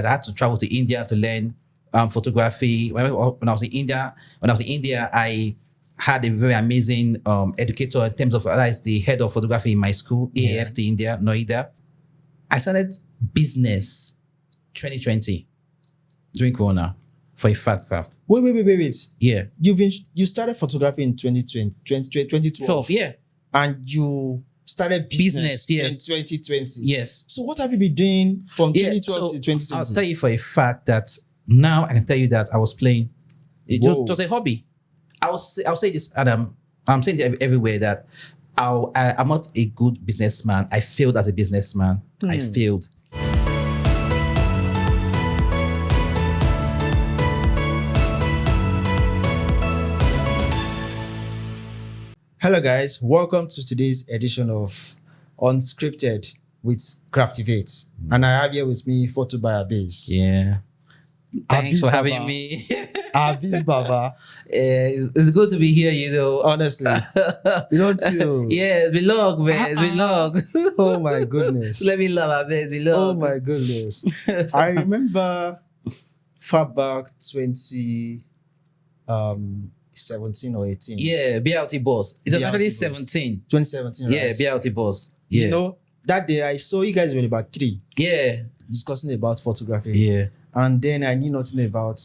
I had to travel to India to learn photography. When I was in India, I had a very amazing educator in terms of that is the head of photography in my school, AAFT India, Noida. I started business 2020 during Corona for a fat craft. Wait. Yeah. You started photography in 2012. Yeah. And you started business yes. in 2020. Yes. So what have you been doing from 2012 to 2020? I'll tell you for a fact that now I can tell you that I was playing. It was a hobby. I'll say this, and I'm saying it everywhere that I'm not a good businessman. I failed as a businessman. I failed. Hello guys, welcome to today's edition of Unscripted with Craftivate. And I have here with me Photobyabis. Yeah. Thanks Abis for having Baba. me. Abis Baba. It's good to be here, Honestly. You don't too. Yeah, it's been long, man. It's been long. Oh my goodness. Let me love, man. It's been long. Oh my goodness. I remember far back 2017 or 18. Yeah, BLT boss. It was BLT actually boss. 17. 2017, right? Yeah, BLT boss. Yeah. You know, that day I saw you guys were about 3 Yeah. discussing about photography. Yeah. And then I knew nothing about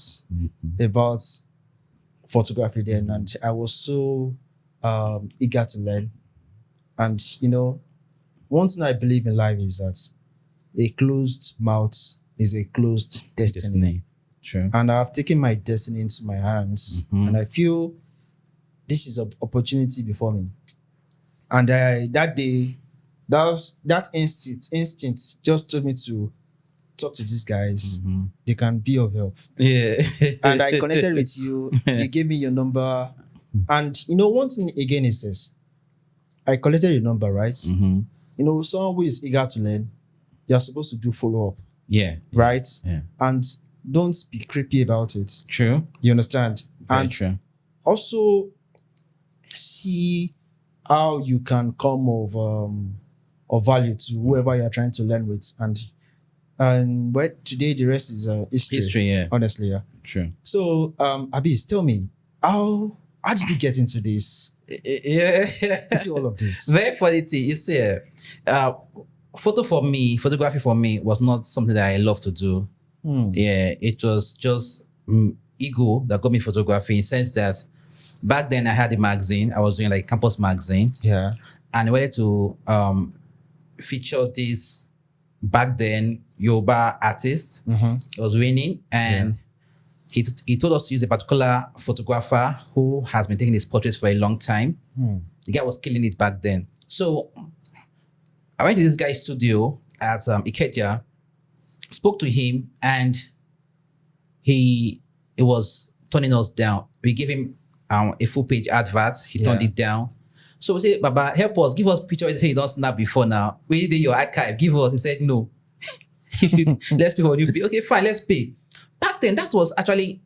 photography then. And I was so eager to learn. And, one thing I believe in life is that a closed mouth is a closed destiny. True. And I've taken my destiny into my hands. And I feel this is an opportunity before me. And that day, that instinct just told me to talk to these guys. They can be of help. Yeah. And I connected with you. You gave me your number. And one thing again is this. I collected your number, right? Someone who is eager to learn, you're supposed to do follow-up. Yeah. Right? Yeah. And don't be creepy about it. True. You understand? Very true. Also see how you can come of value to whoever you're trying to learn with. And but today the rest is history. Yeah. Honestly, yeah. True. So Abis, tell me, how did you get into this? Yeah. Into all of this? Very funny thing. You see, photography for me was not something that I love to do. Yeah, it was just ego that got me photography in the sense that back then I had a magazine. I was doing like campus magazine. Yeah. And I wanted to feature this back then Yoruba artist. It was raining and he told us to use a particular photographer who has been taking his portraits for a long time. The guy was killing it back then. So I went to this guy's studio at Ikeja, spoke to him, and he was turning us down. We gave him a full page advert. He turned it down. So we said, Baba, help us, give us a picture. He said, you don't snap before now. We did your archive, give us. He said, no. Let's pay for a new pay. Okay, fine, let's pay. Back then, that was actually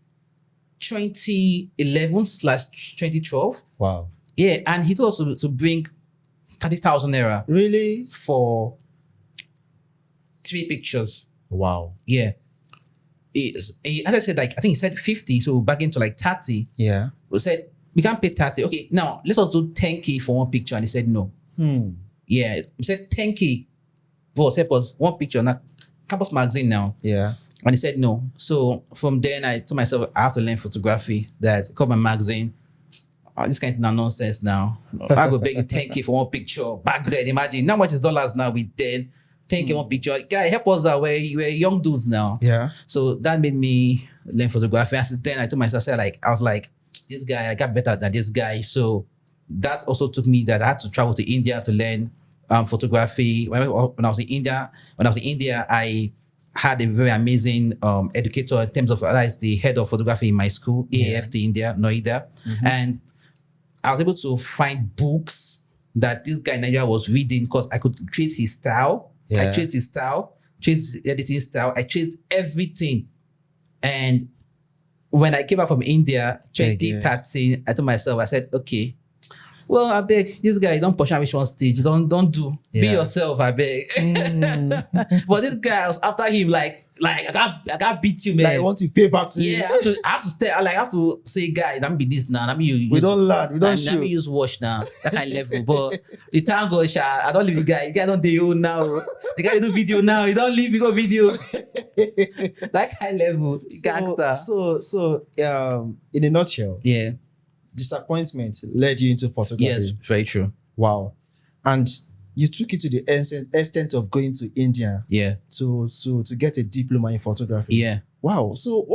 2011/2012. Wow. Yeah, and he told us to bring 30,000 naira. Really? For 3 pictures. Wow. Yeah. As I said, like, I think he said 50, so back into like 30. Yeah. We said, we can't pay 30. Okay, now let's also do 10K for one picture. And he said no. Yeah. We said 10K for one picture, not campus magazine now. Yeah. And he said no. So from then I told myself I have to learn photography. That called my magazine. This kind of nonsense now. I go beg you 10K for one picture. Back then, imagine how much is dollars now with then 10K one picture. Guy, help us out. We're young dudes now. Yeah. So that made me learn photography. And since then I told myself, I was like, this guy, I got better than this guy. So that also took me that I had to travel to India to learn photography. When I was in India, I had a very amazing educator in terms of that is the head of photography in my school, AAFT India, Noida. And I was able to find books that this guy in Nigeria was reading because I could trace his style. Yeah. I traced his style, traced his editing style. I traced everything. And when I came back from India, 2013, I told myself, I said, okay, well, I beg this guy, don't push on which one stage. Don't do. Be Yeah. yourself, I beg. But this guy, I was after him like I got beat you, man. Like I want to pay back to you. yeah, I have to stay. I have to say, guy, let me be this now. Let me use. We don't learn. We don't Let shoot. me use wash now. That kind of level. But the time goes, I don't leave the guy. The guy don't do now. The guy do video now. He don't leave. We go video. That kind of level, gangster. So, in a nutshell, Yeah. disappointment led you into photography. Yes, very true. Wow. And you took it to the extent of going to India Yeah. to get a diploma in photography. Yeah. Wow. So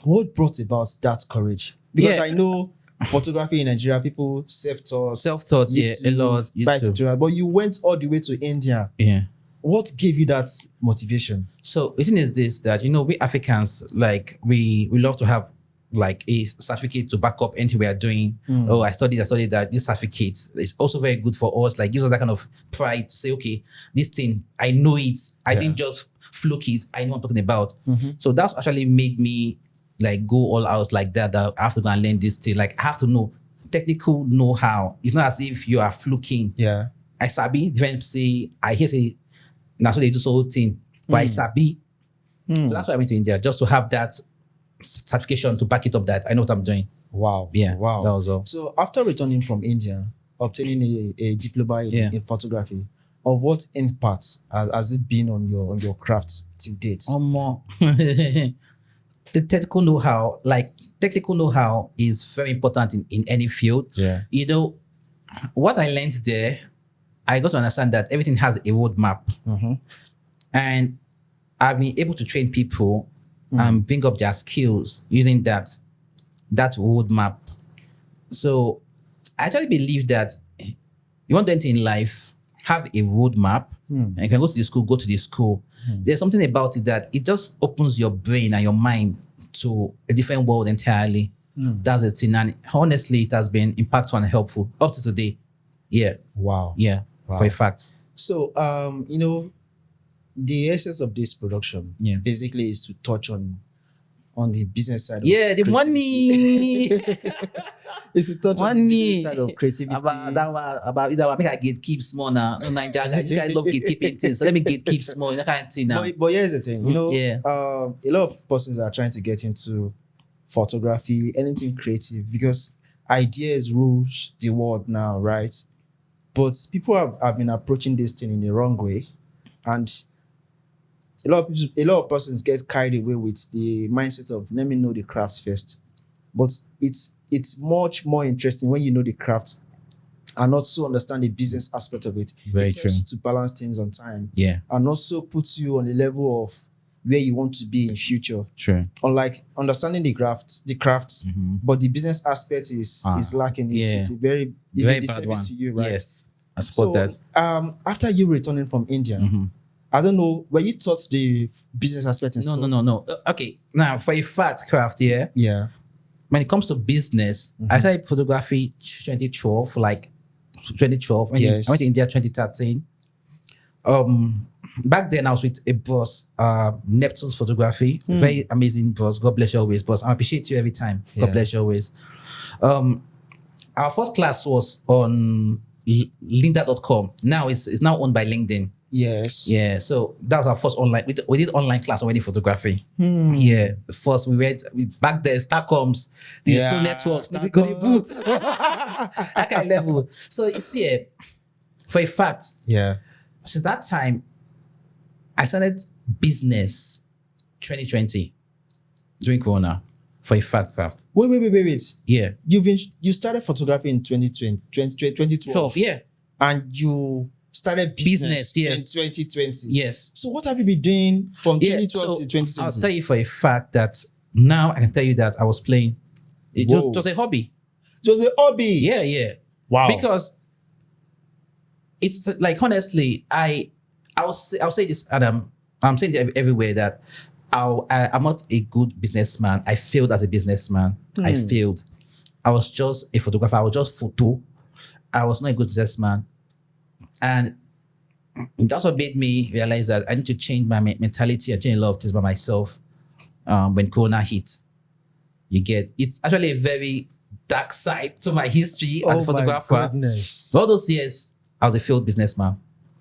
what brought about that courage? Because Yeah. I know photography in Nigeria, people self-taught, Yeah, a lot. buy Used to. tutorial, but you went all the way to India. Yeah. What gave you that motivation? So the thing is this, that we Africans, like we love to have like a certificate to back up anything we are doing. Oh, I studied that. This certificate is also very good for us. Like gives us that kind of pride to say, okay, this thing, I know it. I didn't just fluke it. I know what I'm talking about. So that's actually made me like go all out like that. That I have to go and learn this thing. Like I have to know technical know-how. It's not as if you are fluking. Yeah. I sabi. Different say I hear say now so they do so whole thing. But I sabi. So that's why I went to India, just to have that certification to back it up that I know what I'm doing. Wow. Yeah. Wow. That was all. So after returning from India, obtaining a diploma in photography, of what impact has it been on your craft till date? More. The technical know-how is very important in any field. Yeah. What I learned there, I got to understand that everything has a roadmap. And I've been able to train people and bring up their skills using that roadmap. So I actually believe that you want to do anything in life, have a roadmap, and you can go to the school. There's something about it that it just opens your brain and your mind to a different world entirely. That's the thing. And honestly, it has been impactful and helpful up to today. Yeah. Wow. Yeah. Wow. For a fact. So, the essence of this production basically is to touch on the business side. Yeah, the creativity. money. It's to touch on the business side of creativity. About that one, make I gatekeep small now. No, Nigeria guys, you guys love gatekeeping things. So let me gatekeep small. That kind of thing now. But here's the thing, Yeah. a lot of persons are trying to get into photography, anything creative, because ideas rules the world now, right? But people have been approaching this thing in the wrong way, and a lot of persons get carried away with the mindset of let me know the craft first. But it's much more interesting when you know the craft and also understand the business aspect of it. Very it helps true. to balance things on time. Yeah. And also puts you on the level of where you want to be in future. True. Unlike understanding the craft, but the business aspect is lacking. It's a very bad one. to you, right? Yes. I support that. After you returning from India, I don't know, were you taught the business aspect in school? No. Okay. Now, for a fact, craft, Yeah. when it comes to business, I started photography 2012, like 2012. I went to India 2013. Back then I was with a boss, Neptune's Photography, very amazing boss. God bless you always, boss. I appreciate you every time. God bless you always. Our first class was on lynda.com. Now it's now owned by LinkedIn. Yes. Yeah, so that was our first online. We did online class on wedding photography. Yeah, the first we back there. Starcoms, digital networks, we got a boot. That kind of level. So you see, for a fact, since that time, I started business 2020 during Corona. For a fact, craft. Wait. Yeah, You started photography in 2012. Yeah, and you started business yes. in 2020. Yes. So what have you been doing from 2012 to 2020? I'll tell you for a fact that now I can tell you that I was playing. It was a hobby. It was a hobby. Yeah. Wow. Because it's like, honestly, I'll say this, and I'm saying it everywhere, that I'm not a good businessman. I failed as a businessman. I failed. I was just a photographer. I was just photo. I was not a good businessman. And that's what made me realize that I need to change my mentality and change a lot of things by myself. When Corona hit, it's actually a very dark side to my history as a Oh my photographer. goodness. All those years, I was a failed businessman.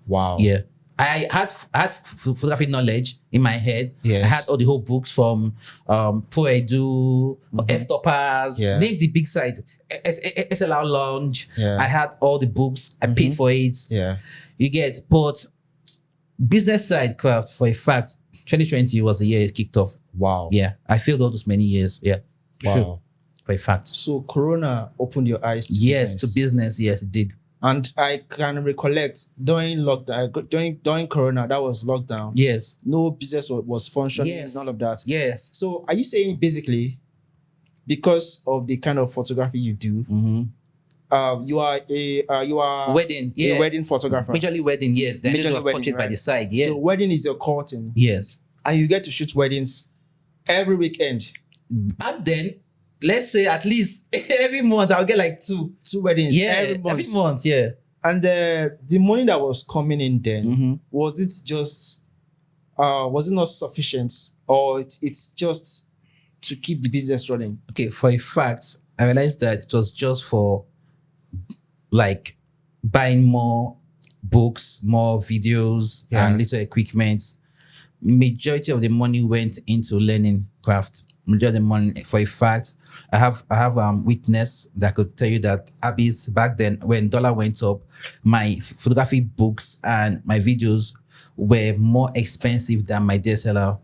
Wow. Yeah. I had photography knowledge in my head. Yes. I had all the whole books from Pro F-Toppers, Yeah. name the big site, SLR Lounge. Yeah. I had all the books. I paid for it. Yeah. You get, but business side craft, for a fact, 2020 was the year it kicked off. Wow. Yeah. I failed all those many years. Yeah. Wow. True. For a fact. So Corona opened your eyes to Yes, business. to business. Yes, it did. And I can recollect during lockdown, during Corona, that was lockdown. Yes. No business was functioning, Yes. none of that. Yes. So are you saying basically, because of the kind of photography you do, you are Wedding. Yeah. a wedding photographer? Majorly wedding. Yeah. Then Majorly there was wedding, portrait by right? the side. Yeah. So wedding is your curtain, yes. and you get to shoot weddings every weekend. Back then, let's say at least every month I'll get like two. Two weddings Yeah. every month. Every month. Yeah. And the money that was coming in then, was it just, was it not sufficient, or it's just to keep the business running? Okay. For a fact, I realized that it was just for like buying more books, more videos, Yeah. and little equipment. Majority of the money went into learning craft. Majority of the money, for a fact, I have witness that could tell you that Abis back then, when dollar went up, my photography books and my videos were more expensive than my DSLR.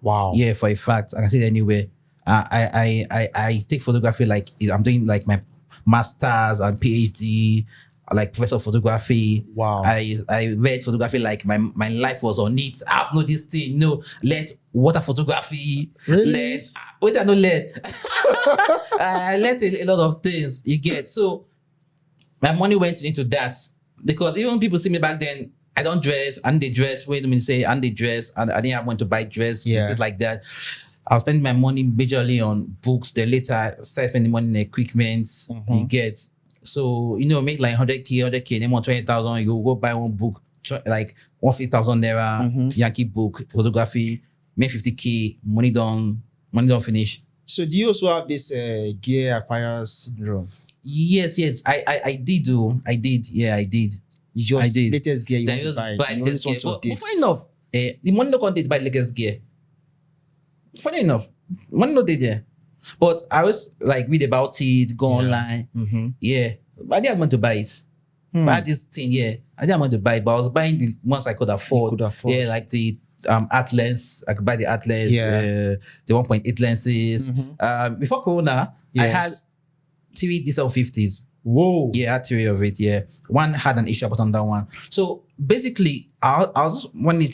Wow. Yeah, for a fact, I can say it anywhere. I take photography like I'm doing like my masters and PhD, like professor of photography. Wow. I read photography like my life was on it. I've know this thing. No, learned water photography. Really? Learned wait, I don't learn. I learned a lot of things. You get, so my money went into that because even people see me back then. I don't dress, and they dress. Wait a minute, say, and they dress, and I didn't have money to buy dress, things like that. I was spending my money majorly on books. Then later, I started spending money on equipment. You get, so make like 100k, then 120,000. You go buy one book, like 150,000 naira, Yankee book, photography, make 50k, money don't finish. So do you also have this gear acquirers syndrome? Yes, I did. Yeah, I did. You just I did. latest gear you Then want to buy. You latest always gear. want to But update. funny enough, the money no content buy latest gear. Funny enough, money no dey there. But I was like read about it, go online. Yeah, but I didn't want to buy it. But I had this thing, I didn't want to buy it, but I was buying the ones I could afford. You could afford. Yeah, like the Atlas. I could buy the Atlas, Yeah. the 1.8 lenses. Before Corona, I Yes. had 3 D750s. Whoa. Yeah, I had 3 of it. Yeah, one had an issue button, that one. So basically, I was wanting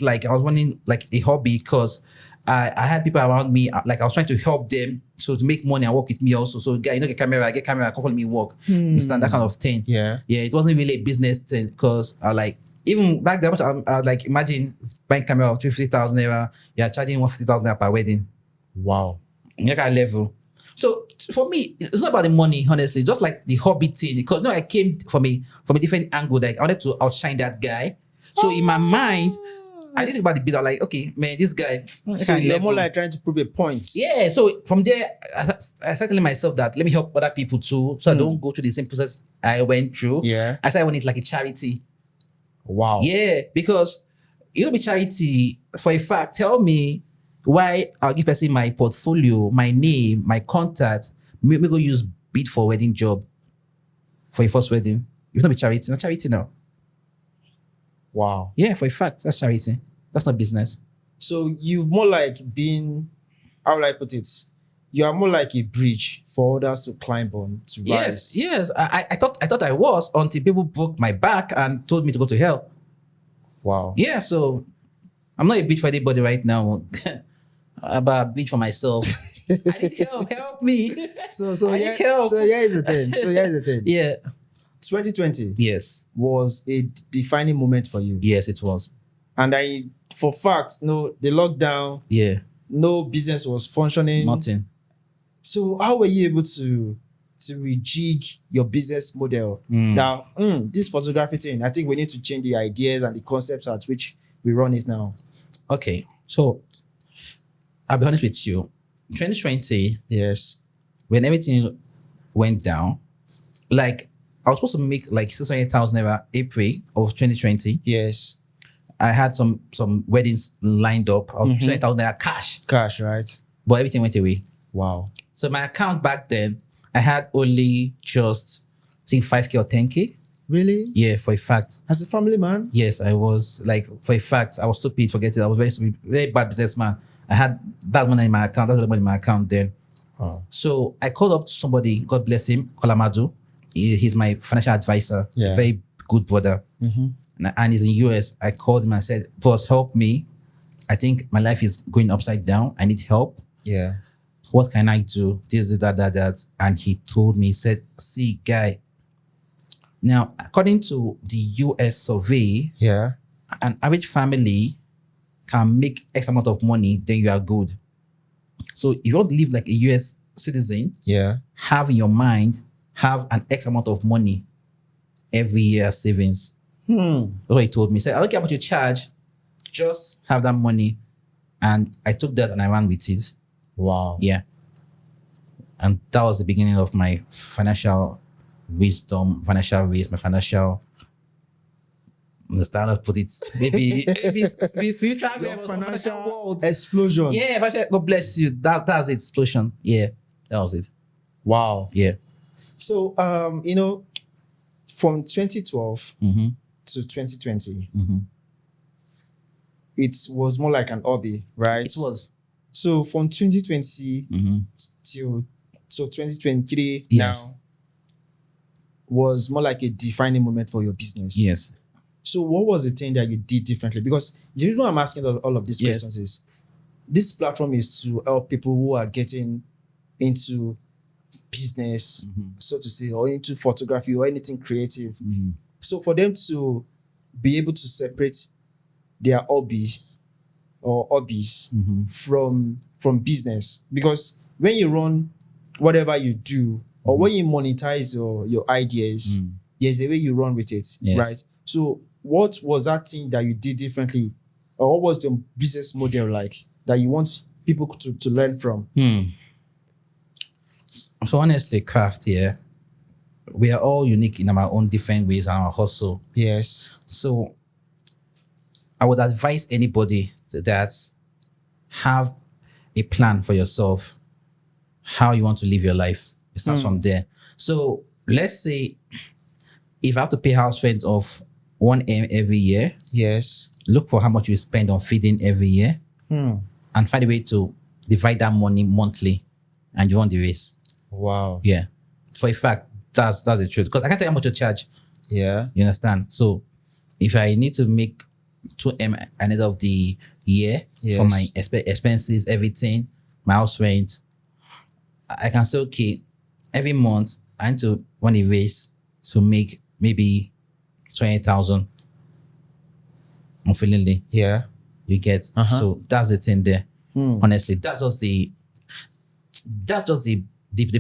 like a hobby because I had people around me. Like I was trying to help them, so to make money and work with me also. So guy, get camera, come follow me work, understand that kind of thing. Yeah. It wasn't really a business thing because I like even back then. I like imagine buying camera of 350,000 naira. You're charging 150,000 naira per wedding. Wow. In that kind of level. So for me, it's not about the money, honestly. Just like the hobby thing, because I came from a different angle. Like I wanted to outshine that guy. So in my mind, I didn't think about the business. I'm like, okay, man, this guy. So you're more like trying to prove a point. Yeah. So from there, I started telling myself that let me help other people too, so I don't go through the same process I went through. Yeah. I started when it's like a charity. Wow. Yeah, because it'll be charity. For a fact, tell me why I'll give person my portfolio, my name, my contact. Me go use bid for wedding job for your first wedding. It's not be charity. It's not charity now. Wow. Yeah, for a fact, that's charity. That's not business. So you more like being, how will I put it? You are more like a bridge for others to climb on, to rise. Yes. I thought I was until people broke my back and told me to go to hell. Wow. Yeah, so I'm not a bitch for anybody right now. I'm a bitch for myself. I need help me. So I yeah, need help. so here is the thing. Yeah. 2020 Yes. was a defining moment for you. Yes, it was. And for fact, no, the lockdown, Yeah. no business was functioning. Nothing. So how were you able to rejig your business model? Now, this photography thing, I think we need to change the ideas and the concepts at which we run it now. Okay. So I'll be honest with you. 2020, Yes. when everything went down. Like I was supposed to make like 600,000 naira April of 2020. Yes. I had some weddings lined up. I was 600,000 naira Cash, right? but everything went away. Wow. So my account back then, I had only just I think 5K or 10K. Really? Yeah, for a fact. As a family man? Yes, I was like for a fact. I was stupid. Forget it. I was very stupid, very bad businessman. I had that money in my account. That was the money in my account then. Oh. So I called up to somebody. God bless him, Kolamadu. He's my financial advisor. Yeah. Very good brother. And he's in US. I called him and I said, "Boss, help me. I think my life is going upside down. I need help. Yeah. What can I do? This, that. And he told me, he said, see, guy. Now, according to the US survey, Yeah. an average family can make X amount of money, then you are good. So if you want to live like a US citizen, Yeah. have in your mind, have an X amount of money every year as savings. That's what he told me. He said, I don't care what you charge, just have that money. And I took that and I ran with it. Wow. Yeah. And that was the beginning of my financial wisdom, financial ways, my financial, understand how to put it, maybe spiritual financial world. Explosion. Yeah, God bless you. That's it, explosion. Yeah, that was it. Wow. Yeah. So, from 2012 to 2020, it was more like an hobby, right? It was. So from 2020 till 2023 Yes. now was more like a defining moment for your business. Yes. So what was the thing that you did differently? Because the reason why I'm asking all of these Yes. questions is this platform is to help people who are getting into business, so to say, or into photography or anything creative. So for them to be able to separate their hobbies from business, because when you run whatever you do or when you monetize your ideas, there's a way you run with it, Yes. right? So what was that thing that you did differently, or what was the business model like that you want people to learn from? So honestly, craft here, we are all unique in our own different ways and our hustle. Yes. So I would advise anybody that have a plan for yourself, how you want to live your life. It starts from there. So let's say if I have to pay house rent of 1M every year, Yes. look for how much you spend on feeding every year and find a way to divide that money monthly and you run the race. Wow. Yeah. For a fact, that's the truth. Because I can't tell you how much to charge. Yeah. You understand? So if I need to make 2M at the end of the year for my expenses, everything, my house rent, I can say, okay, every month I need to run a race to make maybe 20,000 unfailingly. Yeah. You get? So that's the thing there. Honestly, that's just the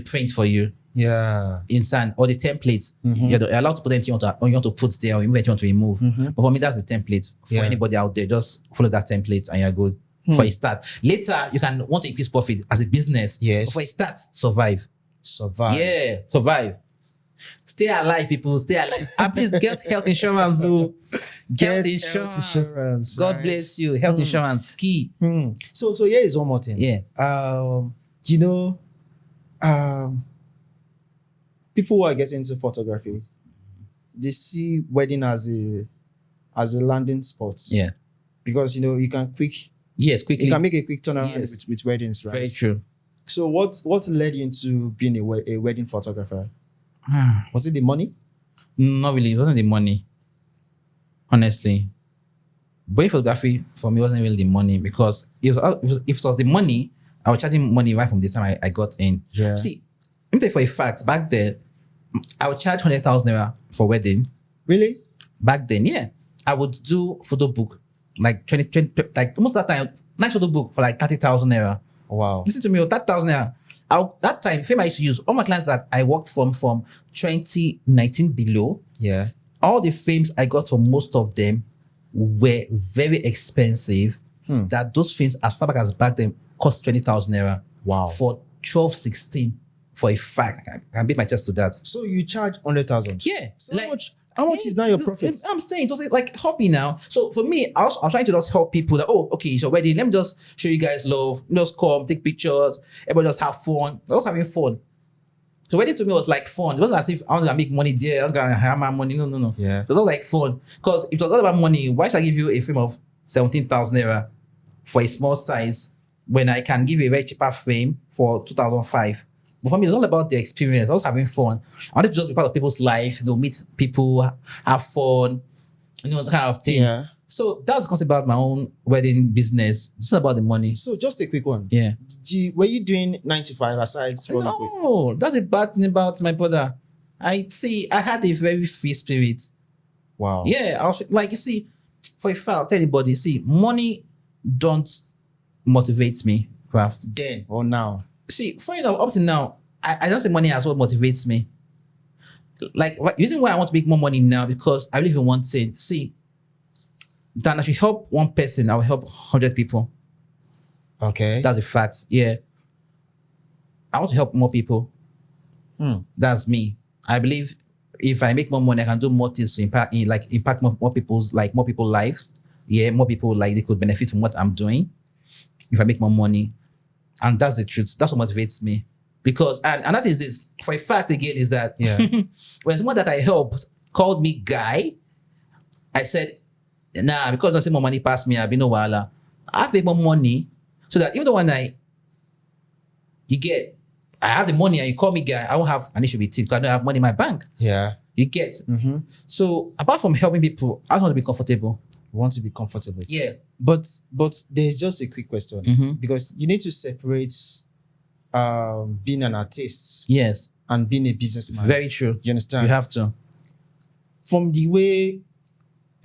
print for you. Yeah. Inside or the templates. You're allowed to put anything you want to put there or anything you want to remove. But for me, that's the template. For anybody out there, just follow that template and you're good. For a start. Later, you can want to increase profit as a business. Yes. But for a start, survive. Survive. Survive. Stay alive, people. Stay alive. And please get health insurance. Get health insurance. God bless you. Health insurance, key. So here is one more thing. Yeah. People who are getting into photography, they see wedding as a landing spot. Yeah. Because you can quickly make a quick turnaround with weddings, right? Very true. So what led you into being a wedding photographer? Was it the money? Not really. It wasn't the money. Honestly. Wedding photography for me wasn't really the money because if it was the money, I was charging money right from the time I got in. Yeah. See, let me tell you for a fact, back then, I would charge 100,000 naira for wedding. Really? Back then, yeah. I would do photo book, like 20 like almost that time, nice photo book for like 30,000 naira. Wow. Listen to me, 30,000 naira. That time, fame I used to use, all my clients that I worked from 2019 below, Yeah. all the frames I got from most of them were very expensive. That those frames, as far back as back then, cost 20,000 naira. Wow. For 12, 16. for a fact. I can beat my chest to that. So you charge 100,000. Yeah. So how much is now your profit? I'm saying it was like hobby now. So for me, I was trying to just help people that, okay, it's your wedding. Let me just show you guys love. Just come, take pictures. Everybody just have fun. I was having fun. So wedding to me was like fun. It wasn't as if I want to make money there. I'm gonna have my money. No. Yeah. It was all like fun. Because if it was all about money, why should I give you a frame of 17,000 naira for a small size when I can give you a very cheaper frame for 2,005? But for me, it's all about the experience. I was having fun. I wanted to just be part of people's life, meet people, have fun, that kind of thing. Yeah. So that's the concept about my own wedding business. It's not about the money. So just a quick one. Yeah. Were you doing 9 to 5 aside? No, that's a bad thing about my brother. I had a very free spirit. Wow. Yeah, I was like, you see, for a fact, I'll tell anybody, money don't motivate me, Craft. Then or now? See, funny enough, up to now, I don't say money as what motivates me. Like, the reason why I want to make more money now, because I believe in one thing. See, that I should help one person, I will help 100 people. Okay. That's a fact. Yeah. I want to help more people. That's me. I believe if I make more money, I can do more things to impact more people's lives. Yeah, more people they could benefit from what I'm doing if I make more money. And that's the truth. That's what motivates me. Because and that is this for a fact again is that when someone that I helped called me guy, I said, nah, because don't say more money past me, I'll be no wala. I have to make more money so that even though when I have the money and you call me guy, I won't have an issue with it because I don't have money in my bank. Yeah. You get. So apart from helping people, I want to be comfortable. You want to be comfortable. Yeah. But there's just a quick question because you need to separate being an artist and being a businessman. Very true. You understand? You have to. From the way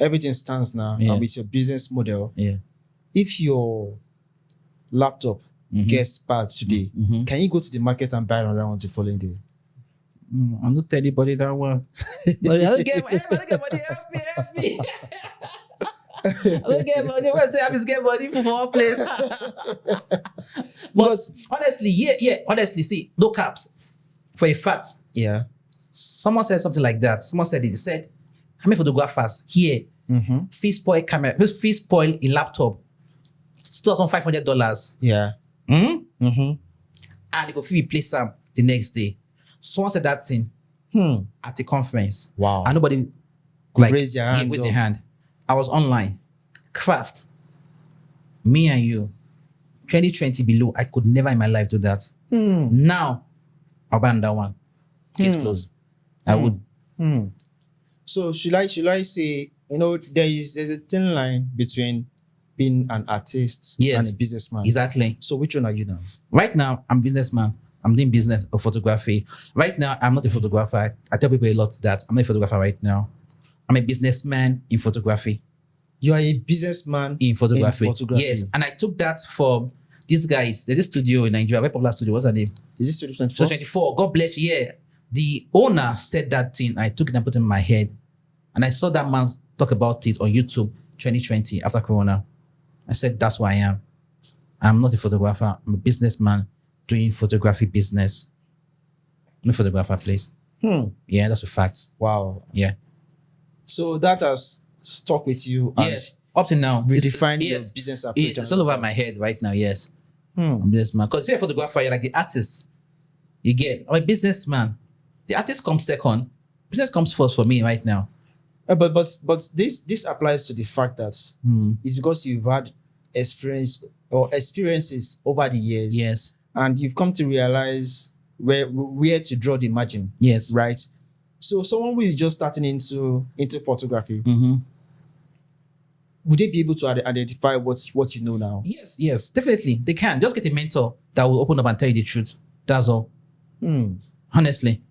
everything stands now and with your business model, if your laptop gets bad today, can you go to the market and buy another one the following day? I'm not telling anybody that one. But I don't get money. Help me. I don't get money. When I say I just get money from one place. But honestly, see, no caps. For a fact. Yeah. Someone said something like that. Someone said it. They said, how many photographers here? Fee spoil camera. Fee spoil a laptop. $2,500. Yeah. And they go free replace them the next day. Someone said that thing at a conference. Wow. And nobody raised their hand. With their hand. I was online. Craft. Me and you. 2020 below. I could never in my life do that. Now, I'll buy another one. Case closed. I would. So should I say, there's a thin line between being an artist and a businessman. Exactly. So which one are you now? Right now, I'm a businessman. I'm doing business of photography. Right now, I'm not a photographer. I tell people a lot that I'm not a photographer right now. I'm a businessman in photography. You are a businessman in photography. Yes. And I took that from these guys. There's a studio in Nigeria, a very popular studio. What's her name? Is it Studio 24? So 24. God bless you. Yeah. The owner said that thing. I took it and put it in my head. And I saw that man talk about it on YouTube 2020 after Corona. I said, that's who I am. I'm not a photographer. I'm a businessman doing photography business. I'm a photographer, please. Yeah, that's a fact. Wow. Yeah. So that has stuck with you. Yes. Up to now. Redefining your business approach. It's all over my head right now, yes. I'm a businessman. Because you're a photographer, you're like the artist. You get, I'm a businessman. The artist comes second. Business comes first for me right now. But this applies to the fact that it's because you've had experiences over the years. Yes. And you've come to realize where to draw the margin. Yes. Right? So someone who is just starting into photography, would they be able to identify what you know now? Yes, definitely. They can. Just get a mentor that will open up and tell you the truth. That's all. Honestly.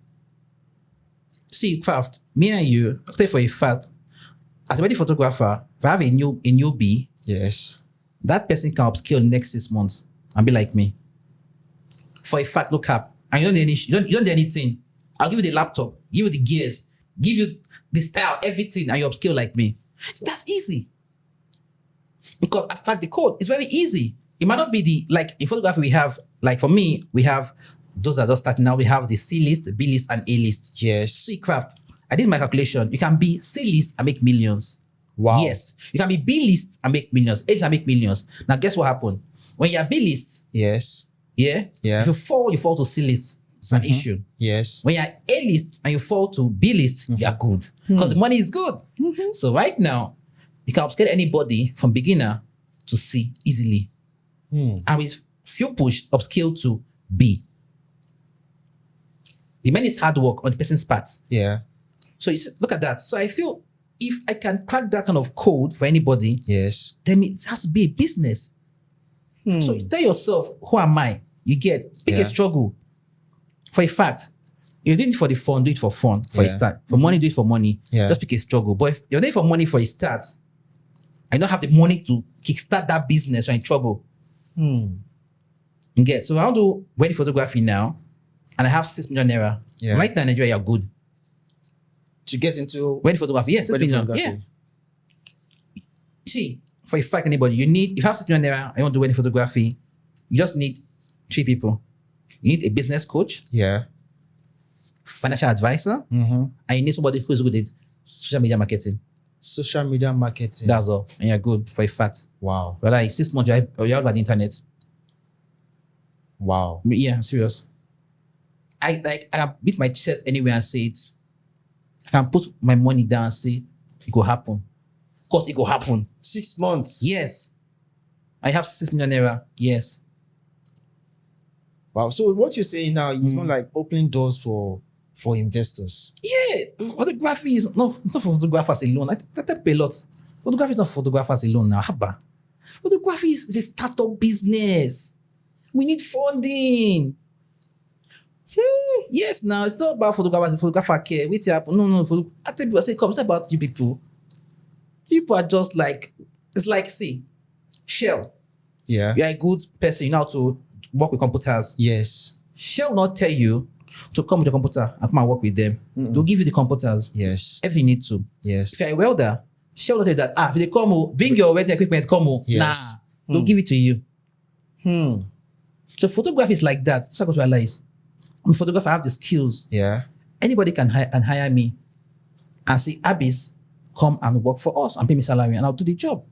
See, Craft, me and you, I'll tell you for a fact, as a wedding photographer, if I have a newbie, yes, that person can upskill next 6 months and be like me. For a fact, no cap. And you don't need anything. I'll give you the laptop, give you the gears, give you the style, everything, and you upskill like me. That's easy. Because in fact, the code is very easy. It might not be in photography we have, like for me, we have those are just starting. Now we have the C list, B list, and A list. Yes. See, Craft. I did my calculation. You can be C list and make millions. Wow. Yes. You can be B list and make millions. A list and make millions. Now, guess what happened? When you're B list, Yes. yeah? Yeah. If you fall to C list, it's an issue. Yes. When you're A list and you fall to B list, you're good. Because the money is good. So right now, you can upscale anybody from beginner to C easily. And with few push, upscale to B. The man is hard work on the person's part. Yeah. So you see, look at that. So I feel if I can crack that kind of code for anybody, Yes. then it has to be a business. So you tell yourself, who am I? You get, pick a struggle. For a fact, you're doing it for the fun, do it for fun, for a start. For money, do it for money. Yeah. Just pick a struggle. But if you're doing it for money for a start, I don't have the money to kickstart that business, you're in trouble. You get, so I want to do wedding photography now, and I have 6 million naira. Yeah. Right now in Nigeria, you're good. To get into Wedding photography, yes, 6 wedding million. photography. Yeah. See, for a fact, anybody, if you have 6 million naira and you want to do wedding photography, you just need 3 people. You need a business coach, Yeah. financial advisor, and you need somebody who's good at social media marketing. Social media marketing. That's all. And you're good for a fact. Wow. But like 6 months, you're out on the internet. Wow. Yeah, I'm serious. I can beat my chest anywhere and say it. I can put my money down and say it will happen. Of course, it will happen. 6 months. Yes. I have 6 million naira. Yes. Wow. So what you're saying now is more like opening doors for investors. Yeah. Photography is not, it's not for photographers alone. I tell a lot. Photography is not for photographers alone now. Haba. Photography is a startup business. We need funding. Yes, now it's not about photographers and photographer care. Wait happen. No. I tell people, I say, come, it's about you people. You people are just like, it's like, see, Shell. Yeah. You're a good person. You know how to work with computers. Yes. Shell will not tell you to come with your computer and come and work with them. They'll give you the computers. Yes. Everything you need to. Yes. If you're a welder, Shell will tell you that, if they come, bring your welding equipment, come. Yes. Nah, they'll give it to you. So photography is like that. So I got to realize, I'm a photographer, I have the skills. Yeah. Anybody can hire me and say, Abis, come and work for us and pay me salary and I'll do the job.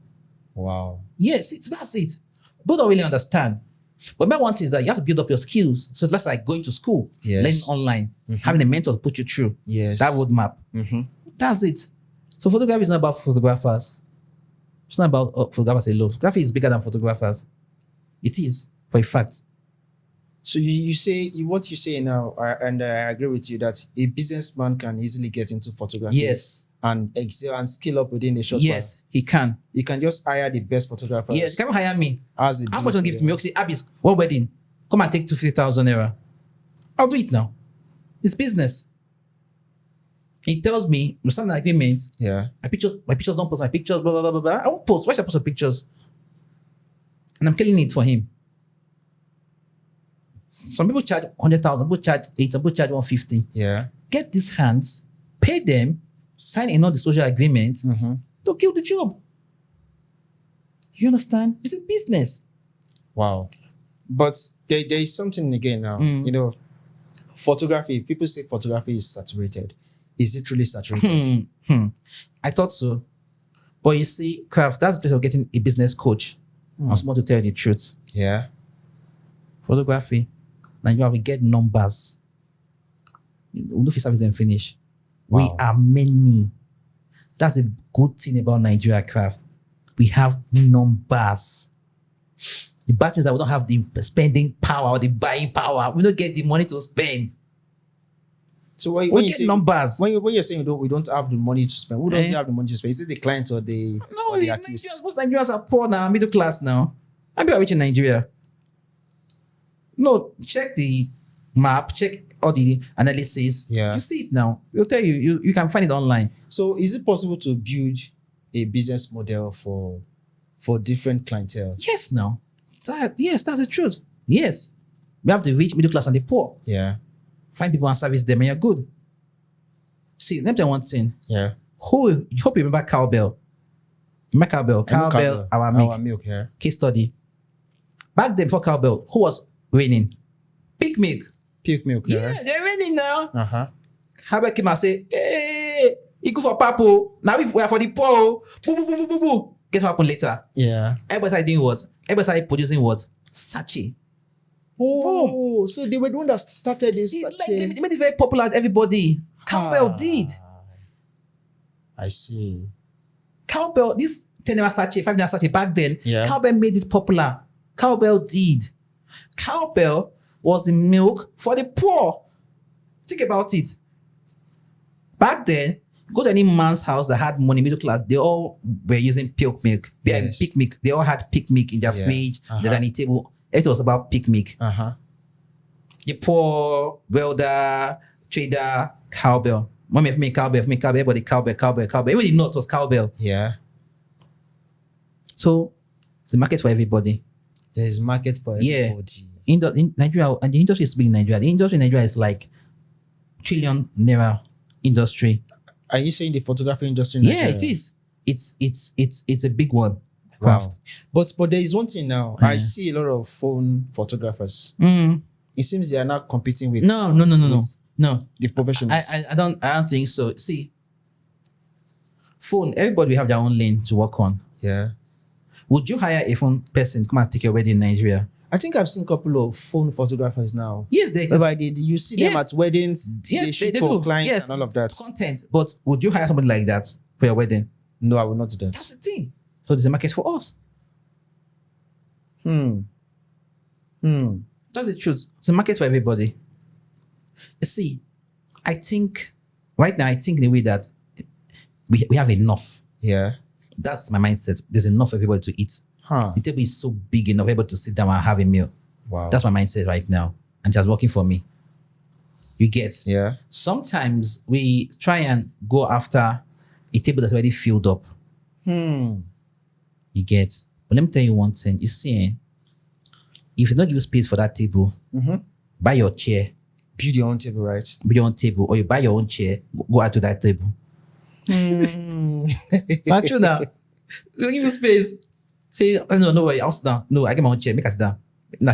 Wow. Yes, that's it. People don't really understand. But my one thing is that you have to build up your skills. So it's less like going to school, Yes. learning online, having a mentor to put you through Yes. that roadmap. That's it. So photography is not about photographers. It's not about photographers alone. Photography is bigger than photographers. It is, for a fact. So you say what you say now, and I agree with you that a businessman can easily get into photography. Yes. And excel and scale up within a short Yes, he can. while. You can just hire the best photographers. Yes, come hire me. As a How much do you give business to me? Okay, Abis, what wedding? Come and take 250,000 naira. I'll do it now. It's business. He tells me, we sign an agreement. Yeah. My pictures don't post my pictures, blah, blah, blah, blah, blah. I won't post. Why should I post the pictures? And I'm killing it for him. Some people charge 100,000, some people charge 8, some people charge 150. Yeah. Get these hands, pay them, sign another social agreement to kill the job. You understand? It's a business. Wow. But there is something again now. You know, photography, people say photography is saturated. Is it really saturated? I thought so. But you see, Craft, that's the place of getting a business coach. I'm supposed to tell you the truth. Yeah. Photography, Nigeria, we get numbers. We don't service them finish. Wow. We are many. That's a good thing about Nigeria Craft. We have numbers. The bad thing is that we don't have the spending power or the buying power. We don't get the money to spend. So when We you get say numbers. when you're saying we don't have the money to spend, who doesn't have the money to spend? Is it the client or the No, or the Nigerians, artist? most Nigerians are poor now, middle class now. And people are rich in Nigeria. No, check the map, check all the analysis. Yeah. You see it now. It'll tell you, you can find it online. So is it possible to build a business model for different clientele? Yes, now. Yes, that's the truth. Yes. We have the rich, middle class, and the poor. Yeah. Find people and service them, and you're good. See, let me tell you one thing. Yeah. You hope you remember Cowbell. Remember Cowbell? Cowbell, our milk. Yeah. Case study. Back then, before Cowbell, who was reigning? Big Milk. Pig milk, Yeah, they're raining now. How came and say, hey, you go for papo. Now we are for the poor. Boo, boo, boo, boo, boo, boo. Guess what happened later? Yeah. Everybody started doing what? Everybody started producing what? Sachet. Oh, so they were the one that started this. They made it very popular with everybody. Cowbell did. I see. Cowbell, this 10 naira sachet, 5 naira sachet back then, Yeah. Cowbell made it popular. Cowbell did. Cowbell was the milk for the poor. Think about it. Back then, go to any man's house that had money, middle class, they all were using pig milk. Yes. Pig milk. They all had pig milk in their fridge, their dining table. Everything was about pig milk. The poor, welder, trader, cowbell. Mommy make cowbell, everybody cowbell. Even the north was cowbell. Yeah. So it's a market for everybody. There is market for everybody. In Nigeria, and the industry is big in Nigeria. The industry in Nigeria is like trillion naira industry. Are you saying the photography industry in Nigeria? Yeah, it is. It's a big one. Wow. But there is one thing now. I see a lot of phone photographers. It seems they are not competing with No. the professionals. I don't think so. See, phone, everybody will have their own lane to work on. Yeah. Would you hire a phone person to come and take your wedding in Nigeria? I think I've seen a couple of phone photographers now. Yes, they exist. You see them at weddings. Yes, they shoot they for do. clients Yes, and all of that. content. But would you hire somebody like that for your wedding? No, I will not do that. That's the thing. So there's a market for us. That's the truth. It's a market for everybody. You see, I think right now, in the way that we have enough. Yeah. That's my mindset. There's enough for everybody to eat. The table is so big enough, able to sit down and have a meal. Wow. That's my mindset right now. And just working for me. You get? Yeah. Sometimes we try and go after a table that's already filled up. You get? But let me tell you one thing. You see, if you don't give space for that table, buy your chair. Build your own table, right? Build your own table. Or you buy your own chair, go out to that table. Not true now. Don't give you space. Say, oh, no way, I'll sit down. No, I get my own chair. Make us sit down. Na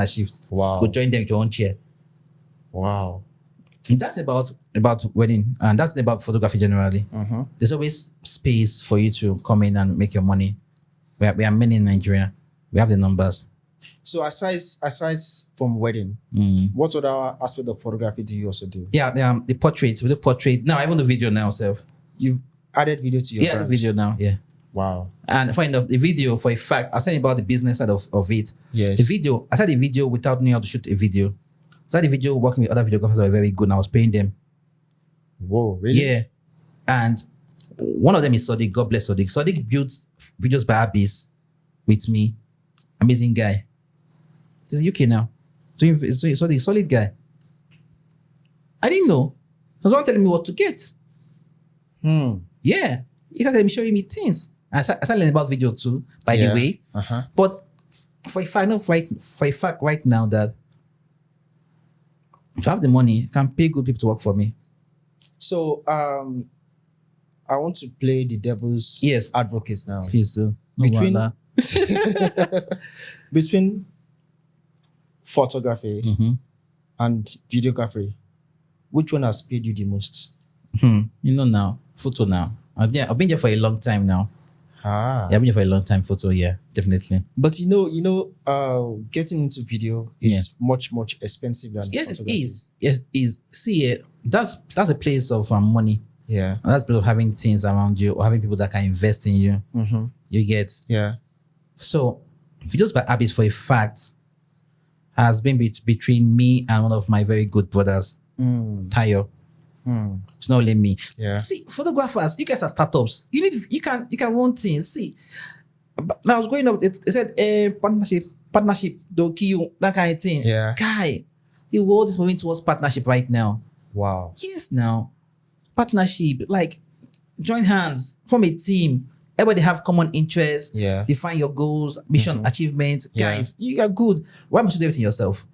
shift. Wow. Go join them with your own chair. Wow. And that's about wedding, and that's about photography generally. There's always space for you to come in and make your money. We are many in Nigeria. We have the numbers. So aside from wedding, what other aspect of photography do you also do? Yeah, the portrait. We do portrait. Now I even do video now, self. You've added video to your brand. The video now, yeah. Wow. And funny enough, the video, for a fact, I was saying about the business side of it. Yes. The video, I started the video without knowing how to shoot a video. I started the video working with other videographers that were very good, and I was paying them. Whoa, really? Yeah. And one of them is Sadiq. God bless Sadiq. Sadiq built Photobyabis with me. Amazing guy. He's in UK now. So he's a solid guy. I didn't know. He was one telling me what to get. Yeah. He started showing me things. I started learning about video too, by the way. But for a fact right now that if I have the money, I can pay good people to work for me. So I want to play the devil's advocate now. Please do. Between photography and videography, which one has paid you the most? You know now, photo now. I've been there for a long time now. Yeah, I've been here for a long time, photo, yeah, definitely. But getting into video is much expensive than photography. It is. Yes, it is. See, that's a place of money. Yeah. And that's a place of having things around you or having people that can invest in you. You get? Yeah. So, Photobyabis, for a fact, has been between me and one of my very good brothers, Tayo. It's not only me. Yeah. See, photographers, you guys are startups. You can run things. See, when I was growing up, it said partnership, they'll kill you, that kind of thing. Yeah. Guy, the world is moving towards partnership right now. Wow. Yes, now. Partnership, like join hands, form a team. Everybody have common interests. Yeah. Define your goals, mission, achievements. Guys, you are good. Why must you do everything yourself?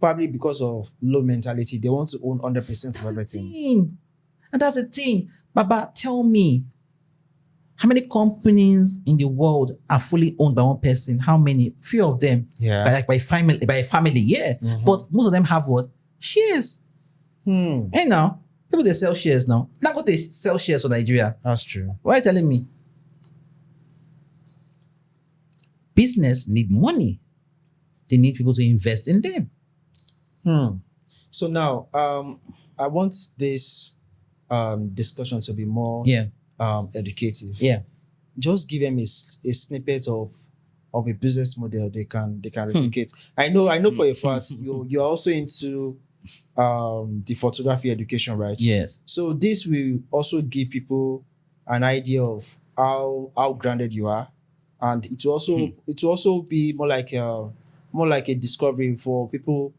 Probably because of low mentality. They want to own 100% of everything. And that's the thing. Baba, tell me, How many companies in the world are fully owned by one person? How many? Few of them. Yeah. By family. Yeah. But most of them have what? Shares. Hey now, people they sell shares now. Now go they sell shares for Nigeria. That's true. Why are you telling me? Business need money. They need people to invest in them. So now, I want this discussion to be more educative. Yeah. Just give them a snippet of a business model they can replicate. I know for a fact you're also into the photography education, right? Yes. So this will also give people an idea of how grounded you are, and it will also be more like a discovery for people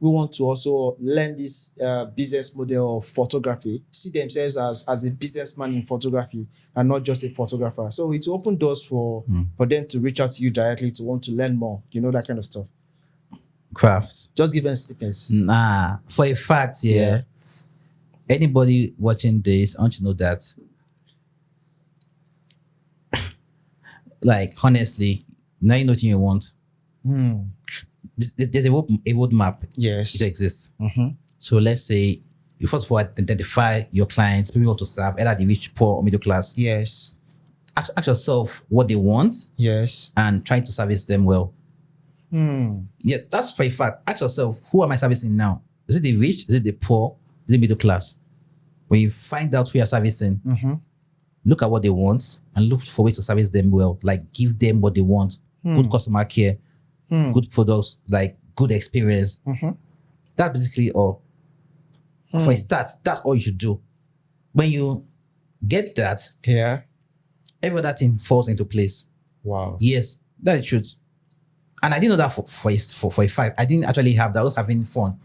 who want to also learn this business model of photography, see themselves as a businessman in photography and not just a photographer. So it will open doors for them to reach out to you directly to want to learn more, that kind of stuff. Crafts. Just give them snippets. Nah, for a fact, yeah. Anybody watching this, I want you to know that, like, honestly, now you know what you want. There's a roadmap. Yes. It exists. So let's say you first of all identify your clients, people you want to serve, either the rich, poor, or middle class. Yes. Ask yourself what they want. Yes. And try to service them well. Yeah, that's for a fact. Ask yourself, who am I servicing now? Is it the rich? Is it the poor? Is it middle class? When you find out who you're servicing, look at what they want and look for ways to service them well. Like give them what they want. Good customer care, good products, like good experience. That's basically all. For a start, that's all you should do. When you get that, every other thing falls into place. Wow. Yes, that's the truth. And I didn't know that for a fact. I didn't actually have that. I was having fun.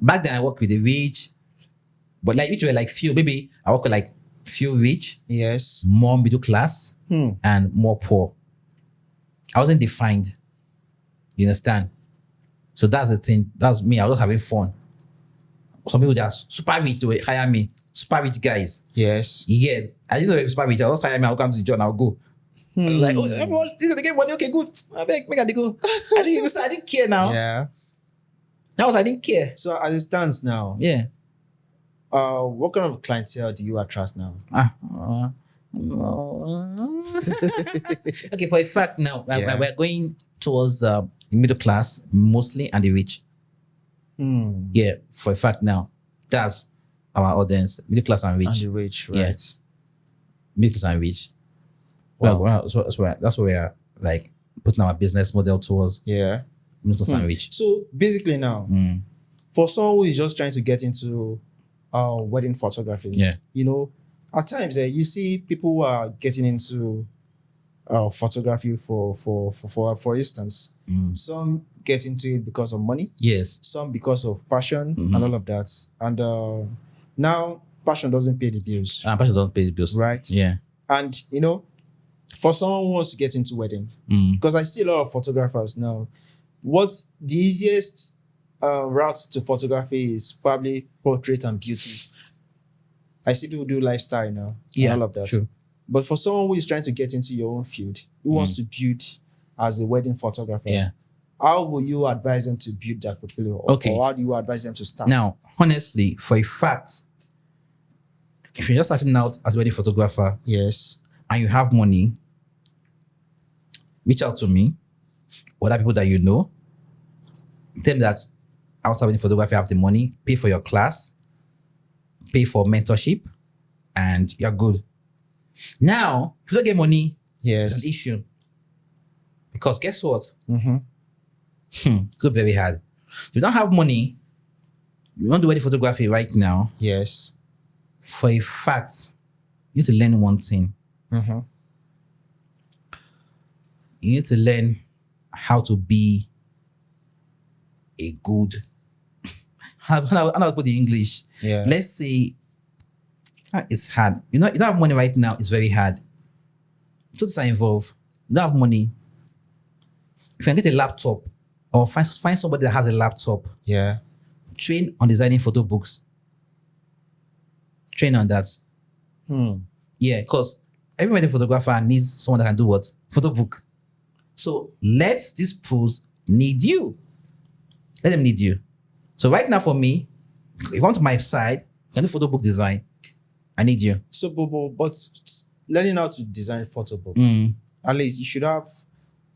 Back then, I worked with the rich, but like which were like few. Maybe I worked with like few rich, yes, more middle class, and more poor. I wasn't defined. You understand? So that's the thing. That's me. I was having fun. Some people that are super rich to hire me. Super rich guys. Yes. Yeah. I didn't know if super rich. I'll just hire me. I'll come to the job and I'll go. Like, oh, everyone, this is the game money. Okay, good. I beg, make I go. I didn't care now. Yeah. That was I didn't care. So as it stands now, what kind of clientele do you attract now? Okay, for a fact now, we're going towards the middle class mostly and the rich. Yeah, for a fact now, that's our audience, middle class and rich. And the rich, right? Yeah. Middle class and rich. Wow. So that's where we are like putting our business model towards. Yeah. Middle class and rich. So basically now, for someone who is just trying to get into wedding photography, at times you see people who are getting into photography for instance. Some get into it because of money. Yes. Some because of passion and all of that. And now passion doesn't pay the bills. Passion doesn't pay the bills. Right. Yeah. And for someone who wants to get into wedding, because I see a lot of photographers now, what's the easiest route to photography is probably portrait and beauty. I see people do lifestyle now and all of that. True. But for someone who is trying to get into your own field, who wants to build as a wedding photographer, how will you advise them to build that portfolio? Or how do you advise them to start? Now, honestly, for a fact, if you're just starting out as a wedding photographer, yes, and you have money, reach out to me, other people that you know, tell them that after wedding photography, I have the money, pay for your class, pay for mentorship, and you're good. Now, if you don't get money, it's an issue. Because guess what? It's going to be very hard. If you don't have money, you want to do wedding photography right now. Yes. For a fact, you need to learn one thing. You need to learn how to be a good. How do I put the English? Yeah. Let's say it's hard. You don't have money right now. It's very hard. Two things are involved. You don't have money. If you can get a laptop or find somebody that has a laptop. Yeah. Train on designing photo books. Train on that. Yeah, because every wedding photographer needs someone that can do what? Photo book. So let these pros need you. Let them need you. So right now for me, if you come to my side, can do photo book design. I need you. So, but learning how to design photo book, at least you should have,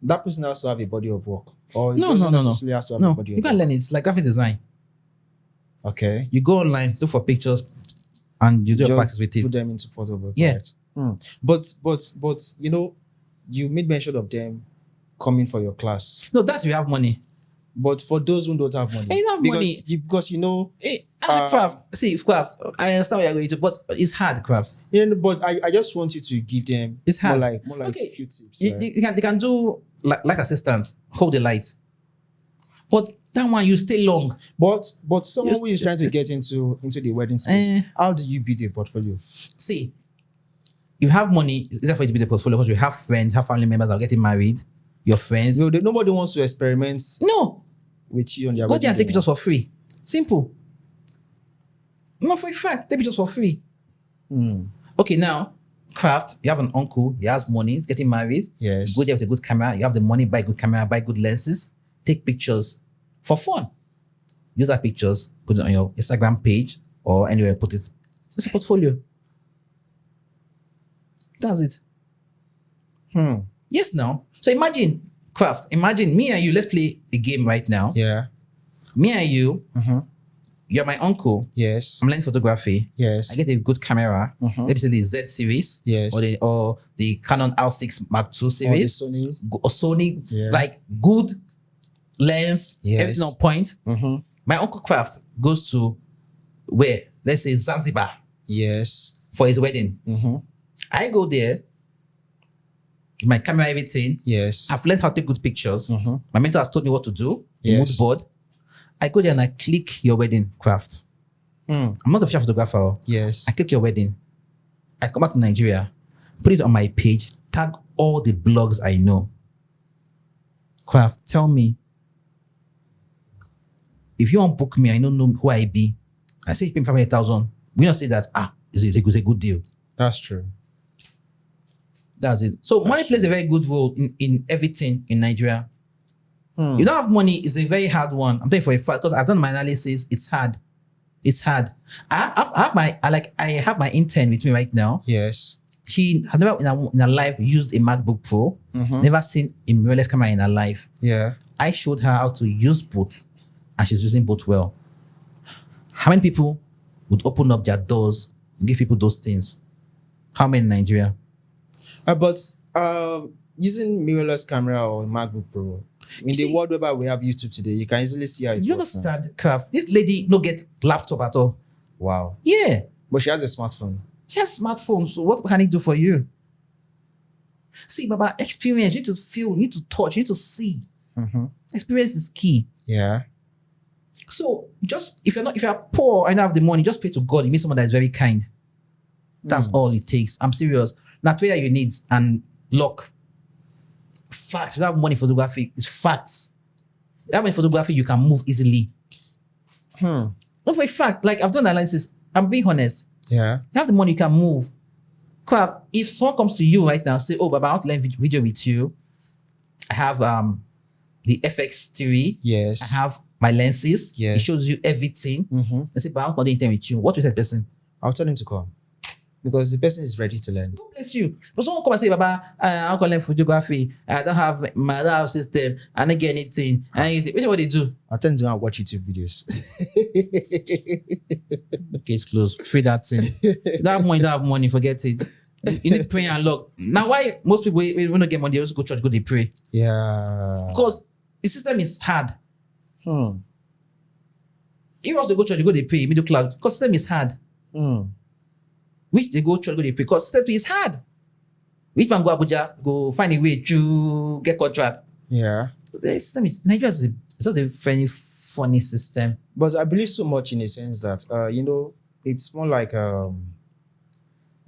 that person has to have a body of work. Or it doesn't necessarily has to have a body of work. You can learn it. It's like graphic design. Okay. You go online, look for pictures, and you do your practice with it. Put them into photo book. Yeah. Right? But you know, you made mention of them coming for your class. No, that's if you have money. But for those who don't have money, you don't have money. Because you know, craft. See, craft. I understand what you're going to, but it's hard, craft. Yeah, but I just want you to give them it's hard. more like a few tips. They can do like assistants, hold the light. But that one you stay long. But someone who is trying to get into the wedding space, how do you build a portfolio? See, you have money, it's easier for you to build a portfolio because you have friends, have family members that are getting married. Your friends. No, nobody wants to experiment. No. With you on their go there and take pictures for free. Simple. No, for a fact, take pictures for free. Okay, now, craft, you have an uncle, he has money, he's getting married. Yes. You go there with a good camera, you have the money, buy a good camera, buy good lenses, take pictures for fun. Use that pictures, put it on your Instagram page or anywhere, put it. It's a portfolio. That's it. Yes, now. So imagine, craft, imagine me and you, let's play a game right now. Yeah. Me and you, you're my uncle. Yes. I'm learning photography. Yes. I get a good camera. Maybe the Z series. Yes. Or the Canon R6 Mark II series. Or the Sony. Or Sony. Yeah. Like good lens. Yes. Everything on point. My uncle Craft goes to where? Let's say Zanzibar. Yes. For his wedding. I go there. My camera, everything. Yes. I've learned how to take good pictures. My mentor has told me what to do. Yes. Mood board. I go there and I click your wedding, Craft. I'm not the official photographer. Yes. I click your wedding. I come back to Nigeria, put it on my page, tag all the blogs I know. Craft, tell me, if you want to book me, I don't know who I be. I say you pay me 500,000. We don't say that, it's a good deal. That's true. That's it. So money plays a very good role in everything in Nigeria. You don't have money, it's a very hard one. I'm telling you for a fact, because I've done my analysis, it's hard. It's hard. I have my intern with me right now. Yes. She has never in her life used a MacBook Pro, never seen a mirrorless camera in her life. Yeah. I showed her how to use both, and she's using both well. How many people would open up their doors and give people those things? How many in Nigeria? But using mirrorless camera or MacBook Pro, in the world where we have YouTube today, you can easily see how it works. You understand, Craft? This lady no get laptop at all. Wow. Yeah. But she has a smartphone. She has a smartphone, so what can it do for you? See, Baba, experience, you need to feel, you need to touch, you need to see. Experience is key. Yeah. So just if you're poor and have the money, just pray to God. You meet someone that is very kind. That's all it takes. I'm serious. Not prayer you need and luck. Facts. You have money photography. It's facts. You have money photography, you can move easily. Not for a fact. Like I've done analysis. I'm being honest. Yeah. You have the money, you can move. Craft. If someone comes to you right now, say, "Oh, Baba, I want to learn video with you. I have the FX theory. Yes. I have my lenses. Yes. It shows you everything." I say, "But I want to intern with you." What will that person? I'll tell him to come. Because the person is ready to learn. God bless you. But someone come and say, "Baba, I want to learn photography. I don't have system. I don't get anything." And which what they do? I'll tell him to go and watch YouTube videos. Case closed. Free that thing. Don't have money, forget it. You need prayer and luck. Now, why most people when they get money, they also go church, go they pray? Yeah. Because the system is hard. If you also go church, you go they pray, middle class. Because system is hard. Which they go church, go they pray. Because system is hard. Which man go Abuja, go find a way to get contract. Yeah. The system is, Nigeria is not a very funny system. But I believe so much in a sense that it's more like you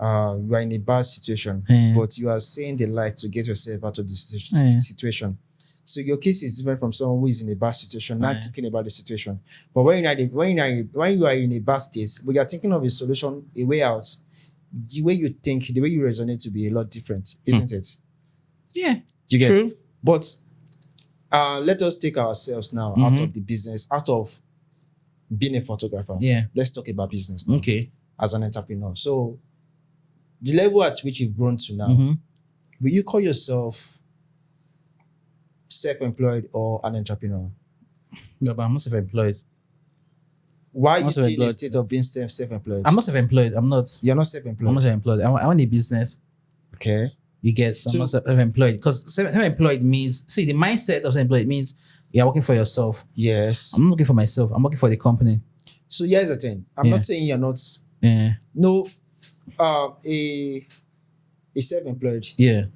are in a bad situation, but you are saying the light to get yourself out of the situation. So your case is different from someone who is in a bad situation, not thinking about the situation. But when you are in a bad state, but you are thinking of a solution, a way out, the way you think, the way you resonate to be a lot different, isn't it? Yeah. You get True. it? But let us take ourselves now out of the business, out of being a photographer. Yeah. Let's talk about business now, Okay. as an entrepreneur. So the level at which you've grown to now, will you call yourself self-employed or an entrepreneur? No, but I'm not self-employed. Why are you Not still in a self-employed. state of being self-employed? I'm not self-employed. I'm not. You're not I'm self-employed. not self-employed. I want a business. Okay. You get, so I'm So- not self-employed, because self-employed means, see, the mindset of self-employed means you're working for yourself. Yes. I'm not working for myself. I'm working for the company. So here's the thing. I'm Yeah. not saying you're not. Yeah. No, a self-employed, Yeah.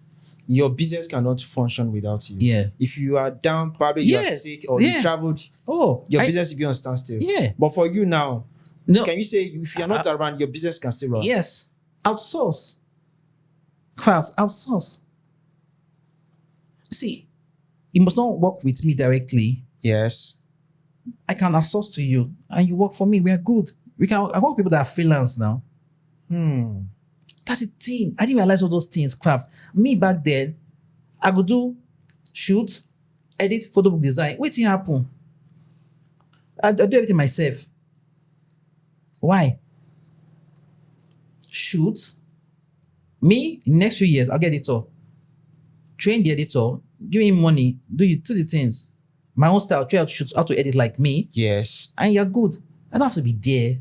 your business cannot function without you. Yeah. If you are down, probably you are Yes. sick or Yeah. you traveled, Oh, your business will be on standstill. Yeah. But for you now, No. can you say if you're not around, your business can still run? Yes. Outsource. Craft. Outsource. See, you must not work with me directly. Yes. I can outsource to you, and you work for me. We are good. I work with people that are freelance now. That's the thing. I didn't realize all those things. Craft. Me back then, I would do shoot, edit, photo book design. Wait till happen. I do everything myself. Why? Shoot. Me, next few years, I'll get editor. Train the editor, give him money, do the things. My own style, try out to shoot, how to edit like me, Yes. and you're good. I don't have to be there.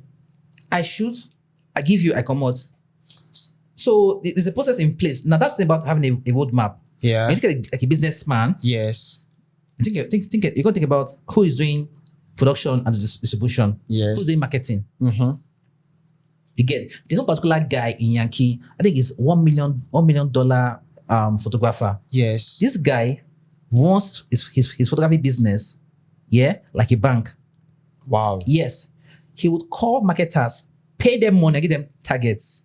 I shoot, I give you, I come out. So there's a process in place. Now that's about having a roadmap. Yeah. When you look at like a businessman, Yes. you're going to think about who is doing production and distribution. Yes. Who's doing marketing. You get, there's no particular guy in Yankee. I think he's $1 million photographer. Yes. This guy runs his photography business, yeah, like a bank. Wow. Yes, he would call marketers, pay them money, give them targets.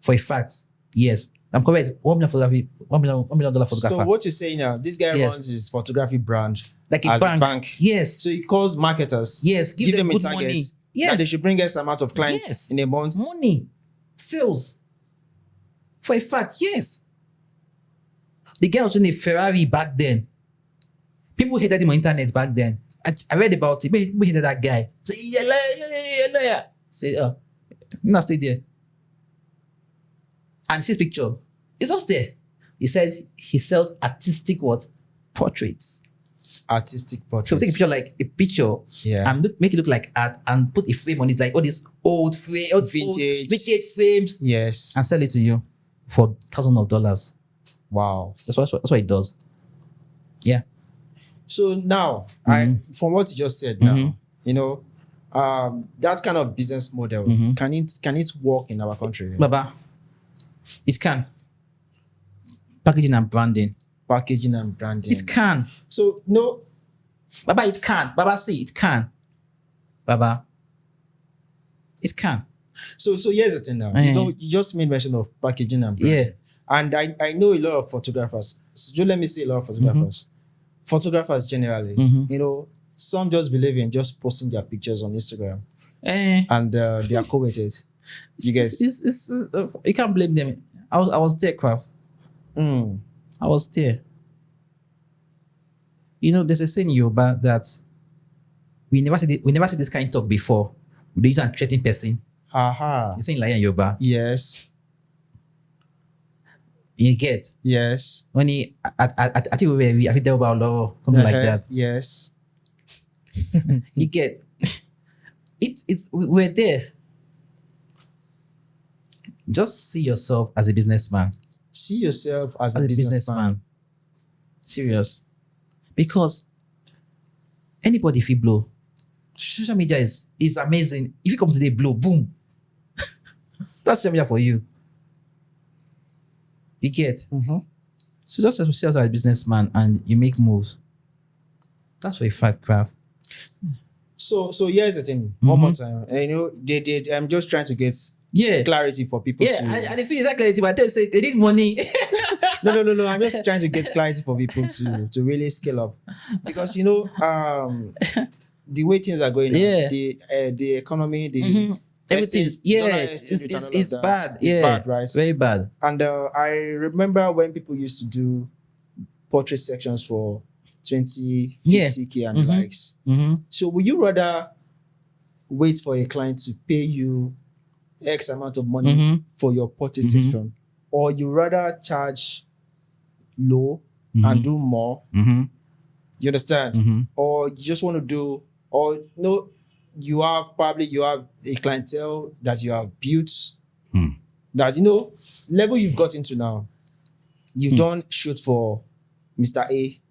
For a fact, yes, I'm correct. $1 million photographer. So what you're saying now, this guy Yes. runs his photography brand like as a bank. Yes, So he calls marketers. yes, give them a good target. money. That Yes, they should bring us amount of clients Yes. in a month. money, sales. For a fact, yes. The guy was doing a Ferrari back then. People hated him on internet back then. I read about it. People hated that guy. Say, yeah, liar. Say, not stay there. And his picture, it's just there. He said he sells artistic what? Portraits. Artistic portraits. So take a picture like a picture, Yeah. and make it look like art, and put a frame on it, like all these old frame, vintage frames, Yes. and sell it to you for thousands of dollars. Wow. That's what it does. Yeah. So now, from what you just said now, that kind of business model, can it work in our country? Baba, it can. Packaging and branding. Packaging and branding. It can. So no, Baba, it can. Baba, see, it can. Baba, it can. So here's the thing now. You just made mention of packaging and branding. Yeah. And I know a lot of photographers. So just let me say a lot of photographers. Photographers generally, some just believe in just posting their pictures on Instagram and they are cool with it. You guys, you can't blame them. I was there, Craft. I was there. There's a saying in Yoruba that we never see this kind of talk before. We use and threatening person. Haha. The saying like in Yoruba. Yes. You get Yes. when he I think we I think there about law something like that. Yes. You get we're there. Just see yourself as a businessman. See yourself as a businessman. Serious. Because anybody if you blow, social media is amazing. If you come today, blow, boom. That's social media for you. You get? So just as you see yourself as a businessman and you make moves. That's for a fact, Craft. So here's the thing. One more time. I'm just trying to get clarity for people. And if it's that clarity, but they say they need money. No. I'm just trying to get clarity for people to really scale up, because the way things are going, on, the economy, Everything, dollar it's estimate and all of it's that. bad. It's Yeah, bad, right? very bad. And I remember when people used to do portrait sections for 20, Yeah. 50K and the likes. Mm-hmm. So would you rather wait for a client to pay you X amount of money for your portrait section, or you rather charge low and do more? You understand? Or you just want to do, or no, you have a clientele that you have built that, level you've got into now. You've done shoot for Mr. A.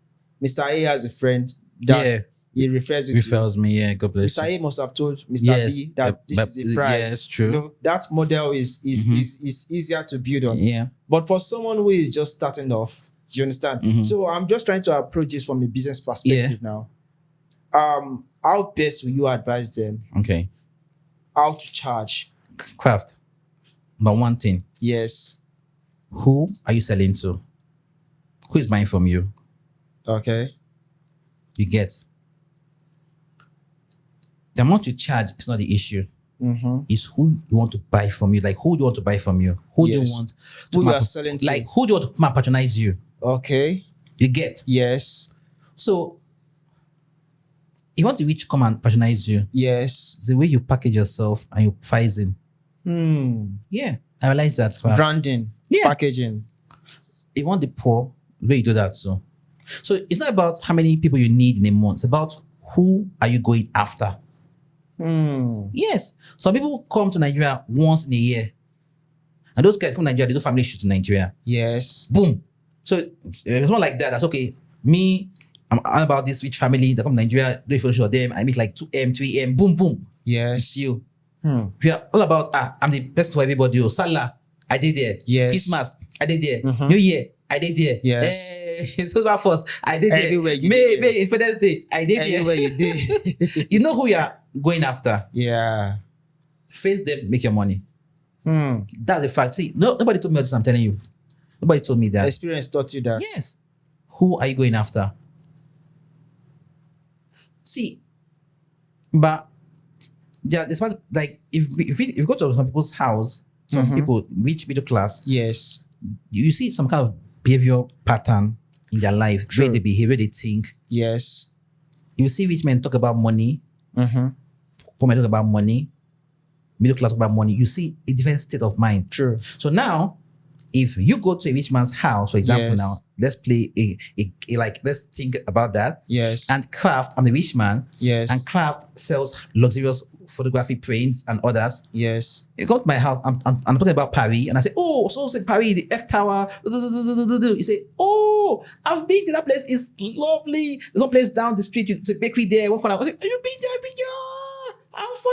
Mr. A has a friend that he refers me. Yeah, God bless Mr. you. A must have told Mr. B that this is the price. Yeah, it's true. That model is easier to build on. Yeah. But for someone who is just starting off, you understand? So I'm just trying to approach this from a business perspective now. How best will you advise them? Okay. How to charge? Craft. But one thing. Yes. Who are you selling to? Who is buying from you? Okay. You get. The amount you charge is not the issue. It's who you want to buy from you. Like, who do you want to buy from you? Who do you want to who you are selling to? Like, who do you want to come and patronize you? Okay. You get. Yes. So, if you want the rich to come and patronize you, yes, the way you package yourself and your pricing. Yeah, I realize that. Branding, packaging. If you want the poor, the way you do that. So it's not about how many people you need in a month. It's about who are you going after. Yes. Some people come to Nigeria once in a year. And those guys come to Nigeria, they do family shoots in Nigeria. Yes. Boom. So it's not like that. That's okay. Me, I'm all about this rich family that come to Nigeria, do a photo shoot of them. I make like 2M, 3M, boom, boom. Yes. It's you. We are all about, I'm the best for everybody. Oh, Salah, I did there. Yes. Christmas, I did there. New Year, I did there. Yes. So that first, I did there. Everywhere you May, did there. Independence Day, I did Everywhere there. you did. You know who you are going after. Yeah. Face them, make your money. That's a fact. See, nobody told me this, I'm telling you. Nobody told me that. Experience taught you that. Yes. Who are you going after? See, but yeah, this one, like if you go to some people's house, some people rich middle class, yes, you see some kind of behavior pattern in their life, True. where they behave, where they think. Yes. You see rich men talk about money, poor men talk about money, middle class talk about money. You see a different state of mind. True. So now, if you go to a rich man's house, for example, Yes. now let's play let's think about that. Yes. And Craft, I'm the rich man. Yes. And Craft sells luxurious photography prints and others. Yes. You come to my house, I'm talking about Paris, and I say, oh, so in Paris, the F Tower. You say, oh, I've been to that place. It's lovely. There's one place down the street. It's a bakery there. One corner. I say, have you been there? I've been there. How far?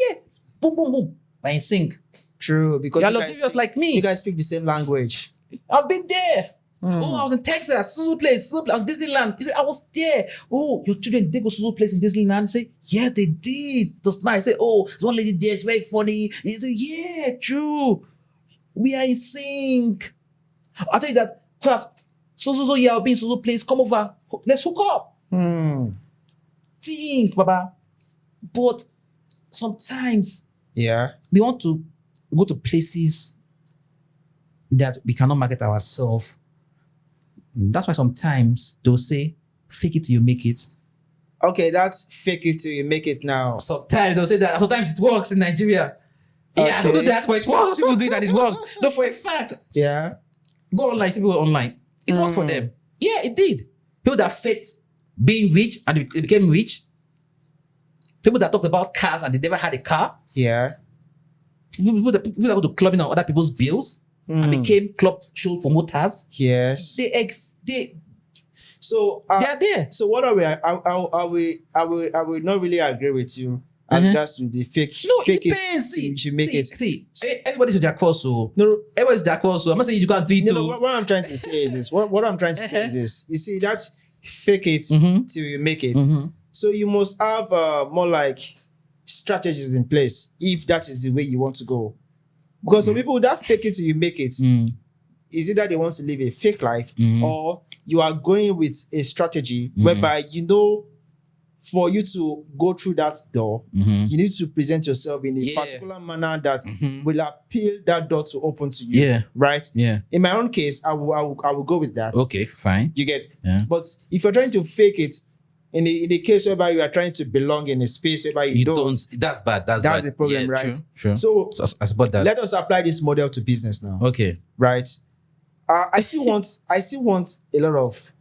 Yeah. Boom, boom, boom. But in sync. True, because You're you guys luxurious speak- like me. You guys speak the same language. I've been there. Oh, I was in Texas, Suzu place. I was Disneyland. You say, I was there. Oh, your children did go Suzu place in Disneyland. You say, yeah, they did. It was nice. You say, oh, there's one lady there. It's very funny. You say, yeah, true. We are in sync. I'll tell you that. Craft. So, yeah, I'll be in Suzu place. Come over. Let's hook up. Think, Baba. But sometimes Yeah. we want to go to places that we cannot market ourselves. That's why sometimes they'll say, fake it till you make it. Okay, fake it till you make it now. Sometimes they'll say that. Sometimes it works in Nigeria. Yeah, I don't do that, but it works. People do it and it works. No, for a fact. Yeah. Go online, see people online. It works for them. Yeah, it did. People that faked being rich and they became rich. People that talked about cars and they never had a car. Yeah. People that go to clubbing on other people's bills and became club show promoters. Yes. So They are there. So what are we? I will not really agree with you as regards to the fake. No, fake it depends. till you make it. See, everybody's to their course, so No. everybody's their course. So I'm not saying you can't do it No, too. what I'm trying to say is this. What I'm trying to say is this. You see that fake it till you make it. So you must have more like strategies in place if that is the way you want to go. Because some people that fake it till you make it is either they want to live a fake life or you are going with a strategy whereby you know for you to go through that door, you need to present yourself in a particular manner that will appeal that door to open to you. Yeah. Right? Yeah. In my own case, I will go with that. Okay, fine. You get? Yeah. But if you're trying to fake it, in the case whereby you are trying to belong in a space whereby you don't, that's bad. That's the bad. problem, Yeah, right? True. So I support that. let us apply this model to business now. Okay. Right? I still want a lot of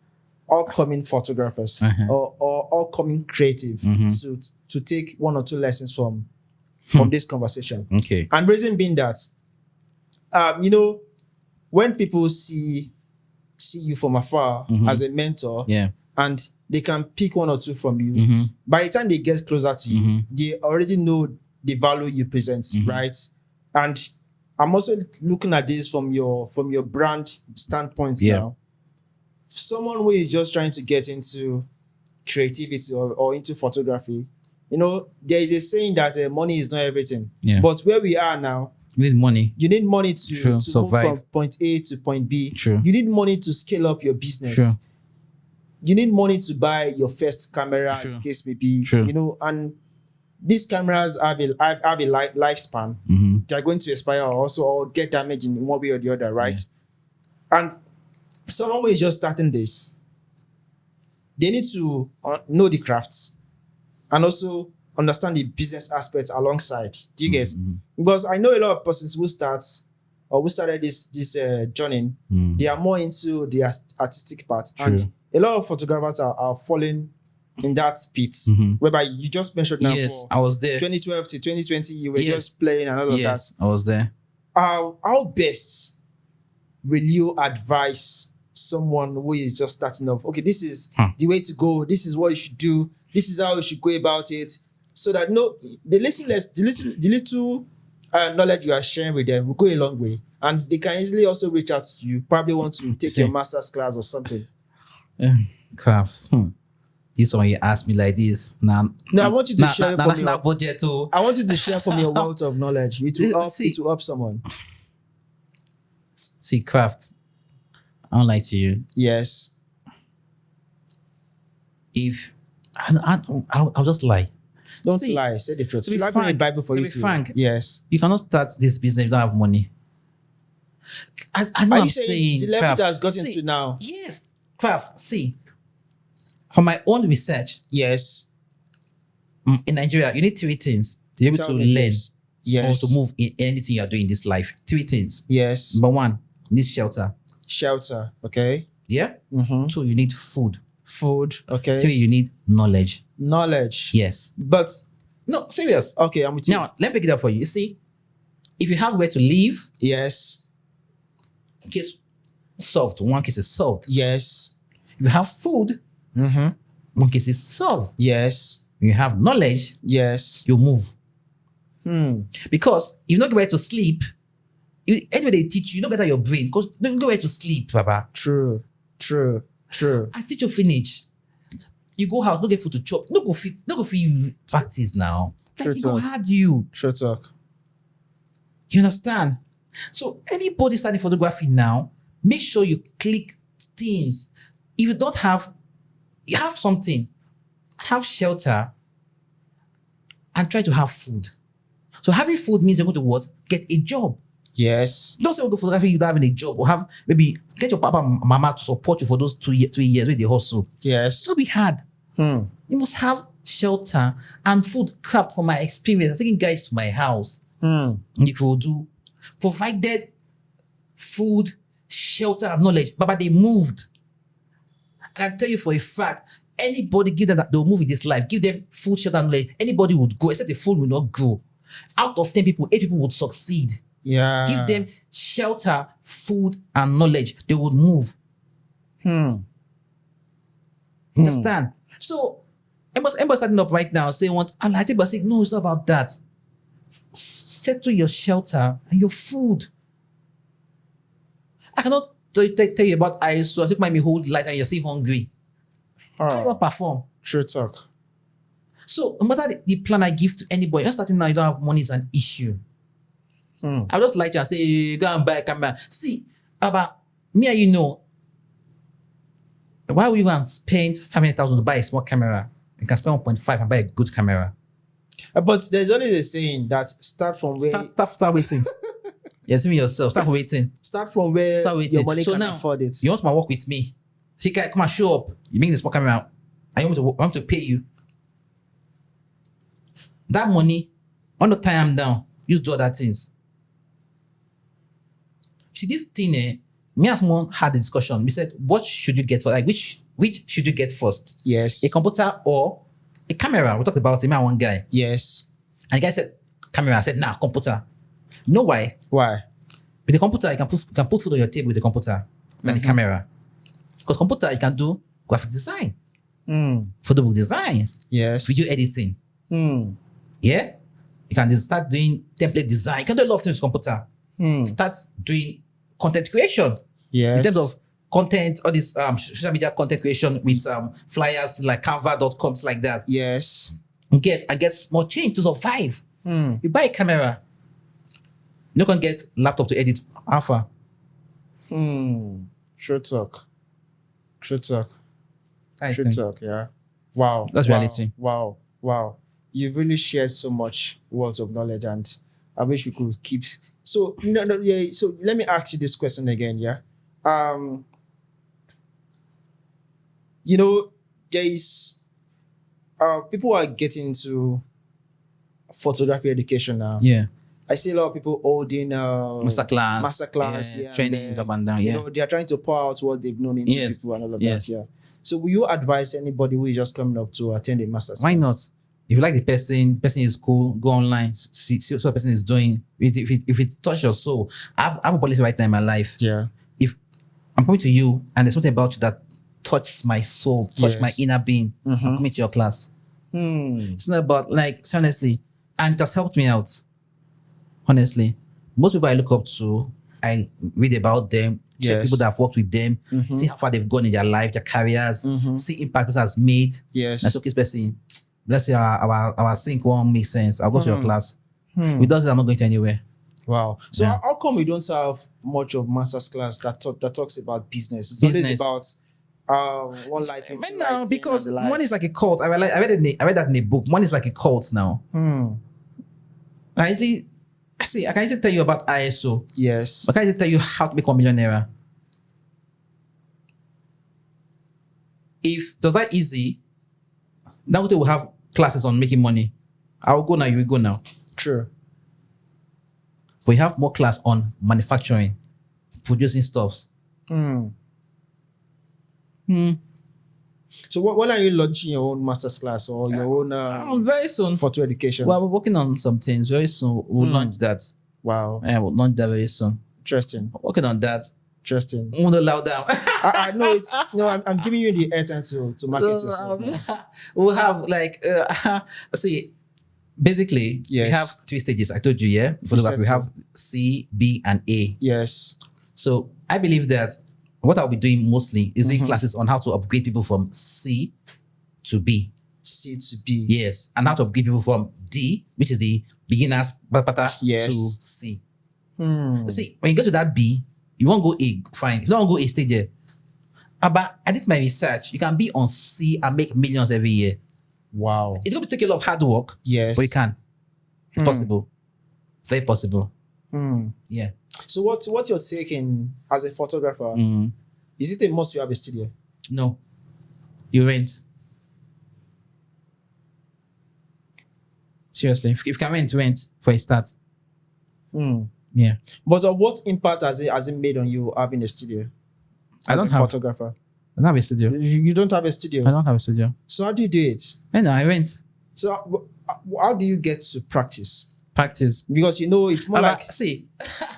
upcoming photographers or upcoming creative to take one or two lessons from this conversation. Okay. And reason being that, you know, when people see you from afar as a mentor, and they can pick one or two from you, by the time they get closer to you, they already know the value you present, right? And I'm also looking at this from your brand standpoint now. Someone who is just trying to get into creativity or into photography, you know, there is a saying that money is not everything. Yeah. But where we are now, you need money. You need money to move survive from point A to point B. True. You need money to scale up your business. True. You need money to buy your first camera, as case may be. True. You know, and these cameras have a lifespan. They're going to expire or get damaged in one way or the other, right? Yeah. And someone who is just starting this, they need to know the crafts and also understand the business aspects alongside. Do you get? Because I know a lot of persons who started this journey, they are more into the artistic part. True. And a lot of photographers are falling in that pit, whereby you just mentioned now I was there. 2012 to 2020, you were just playing and all of that. Yes, I was there. How best will you advise someone who is just starting off? Okay, this is the way to go. This is what you should do. This is how you should go about it. So that the little knowledge you are sharing with them will go a long way. And they can easily also reach out to you. Probably want to take your master's class or something. Crafts. This one you ask me like this. Now, I want you to share from your budget too. I want you to share from your wealth of knowledge. It will help someone. See, craft. I don't lie to you. Yes. If I'll just lie. Don't lie. Say the truth. To be frank, Bible for you frank, yes. You cannot start this business if you don't have money. I know I'm saying the level that has gotten to now. Yes, craft. See, from my own research, yes, in Nigeria, you need three things to be able to learn, yes, or to move in anything you are doing in this life. Three things. Yes. Number one, you need shelter. Shelter. Okay. Yeah. Two, you need food. Food. Okay. Three, you need knowledge. Knowledge. Yes. But no, serious. Okay, I'm with you. Now, let me pick it up for you. You see, if you have where to live, yes. Case solved. One case is solved. Yes. If you have food, one case is solved. Yes. When you have knowledge, yes, you move. Because if you don't go where to sleep, anyway they teach you, better your brain, because you don't go where to sleep, Papa. True. I teach you finish. You go out, no get food to chop. No go feel practice now. True Like, it go hard you. True talk. You understand? So anybody starting photography now, make sure you click things. If you don't have, you have something, have shelter, and try to have food. So having food means you're going to what? Get a job. Yes. Don't say we'll go photography without having a job, or have maybe get your papa and mama to support you for those 3 years with the hustle. Yes. It'll be hard. You must have shelter and food. Craft, from my experience, I'm taking guys to my house. You will do provided food, shelter, and knowledge. But they moved. And I tell you for a fact, anybody give them that they'll move in this life, give them food, shelter, and knowledge. Anybody would go, except the food will not grow. Out of 10 people, 8 people would succeed. Yeah. Give them shelter, food, and knowledge. They would move. Understand? So, everybody starting up right now saying, and I think, but saying, no, it's not about that. Settle your shelter and your food. I cannot tell you about ISO. I think my hold light and you're still hungry. I will perform. True talk. So, no matter the plan I give to anybody, you're starting now, you don't have money is an issue. I'll just like you and say, hey, go and buy a camera. See, about me and why would you go and spend 500,000 to buy a small camera? you can spend 1.5 and buy a good camera. But there's always a saying that start from where Start waiting. Yes, me yourself. Start waiting. Start from where Start waiting. your money So can now, afford it. you want to work with me? See, come and show up. You make the small camera. I want to pay you. That money, on the time I'm down, use do other things. See, this thing, me and someone had a discussion. We said, what should you get for, like, which should you get first? Yes. A computer or a camera? We talked about it, me and one guy. Yes. And the guy said, camera. I said, nah, computer. You know why? Why? With the computer, you can put food on your table with the computer than the camera. Because computer, you can do graphic design, photo design, Yes. video editing. Yeah? You can just start doing template design. You can do a lot of things with computer. Start doing content creation. Yes. In terms of content, all this social media content creation with flyers like canva.com, like that. Yes. And get small change to survive. You buy a camera. You can get laptop to edit alpha. True talk. True talk. I True think. talk, yeah. Wow. That's wow. reality. Wow. You've really shared so much words of knowledge, and I wish we could keep. So yeah. So let me ask you this question again, yeah. There is people are getting into photography education now. Yeah. I see a lot of people holding masterclass, yeah, trainings up and down. Yeah. They are trying to pour out what they've known into Yes. people and all of Yes. that. Yeah. So will you advise anybody who is just coming up to attend a masterclass? Why not? If you like the person is cool, go online, see what the person is doing. If it touches your soul, I have a policy right now in my life. Yeah. If I'm coming to you and there's something about you that touches my soul, touches my inner being, I'm coming to your class. It's not about, like, honestly, and it has helped me out. Honestly, most people I look up to, I read about them, check Yes. people that have worked with them, see how far they've gone in their life, their careers, see impact person has made. Yes. And so, this person, let's say our sync won't make sense. I'll go to your class. Without that, I'm not going to anywhere. Wow. So Yeah. how come we don't have much of master's class that talks about business? It's always about one lighting. Right now, because one is like a cult. I read that in a book. One is like a cult now. I can easily tell you about ISO. Yes. I can easily tell you how to become a millionaire. If it was that easy, now we will have classes on making money. I will go now, you will go now. True. We have more class on manufacturing, producing stuffs. So when are you launching your own master's class or your own Very soon. photo education? Well, we're working on some things. Very soon we'll launch that. Wow. Yeah, we'll launch that very soon. Interesting. Working on that. Interesting. Won't allow down. I know it's I'm giving you the airtime to market yourself. We'll have like see, basically we Yes. have 3 stages. I told you, yeah. Photography, we said so. have C, B, and A. Yes. So I believe that what I'll be doing mostly is doing classes on how to upgrade people from C to B. C to B. Yes. And how to upgrade people from D, which is the beginners, Yes. to C. See, when you go to that B, you won't go A, fine. If you don't go A, stay there. But I did my research. You can be on C and make millions every year. Wow. It's going to take a lot of hard work, Yes. but you can. It's possible. Very possible. Yeah. So what you're taking as a photographer, is it a must you have a studio? No. You rent. Seriously. If you can rent for a start. Yeah. But what impact has it made on you having a studio? I As don't a have- photographer. I don't have a studio. You don't have a studio. I don't have a studio. So how do you do it? I rent. So how do you get to practice? Practice. Because it's more like see, more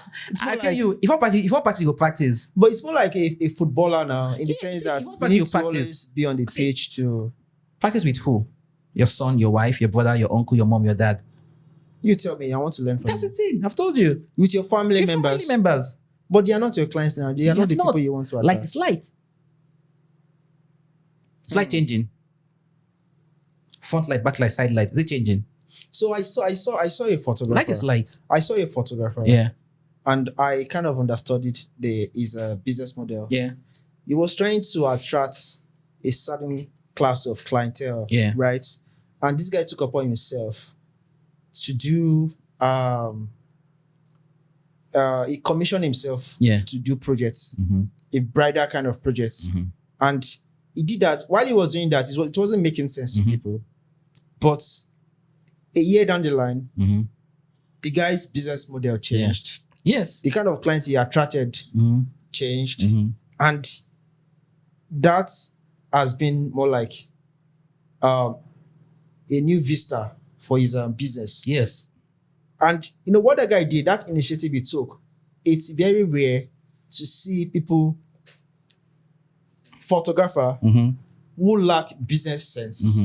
I feel like- you. If I practice, you go practice. but it's more like a footballer now in the Yeah, sense see, that if you you practice, need you to practice. always be on the page to. Practice with who? Your son, your wife, your brother, your uncle, your mom, your dad. You tell me, I want to learn from That's you. the thing. I've told you. With your family Your members. family members. But they are not your clients now. They are not the people you want to attract. Like it's light. It's light changing. Front light, back light, side light. Is it changing? So I saw a photographer. Light is light. I saw a photographer. Yeah. And I kind of understood it. His business model. Yeah. He was trying to attract a certain class of clientele. Yeah. Right. And this guy took upon himself to do he commissioned himself to do projects, a bridal kind of projects. And he did that. While he was doing that, it wasn't making sense to people. But a year down the line, the guy's business model changed. Yes. The kind of clients he attracted changed. And that has been more like a new vista for his business. Yes. And you know what that guy did, that initiative he took, it's very rare to see people, photographer, who lack business sense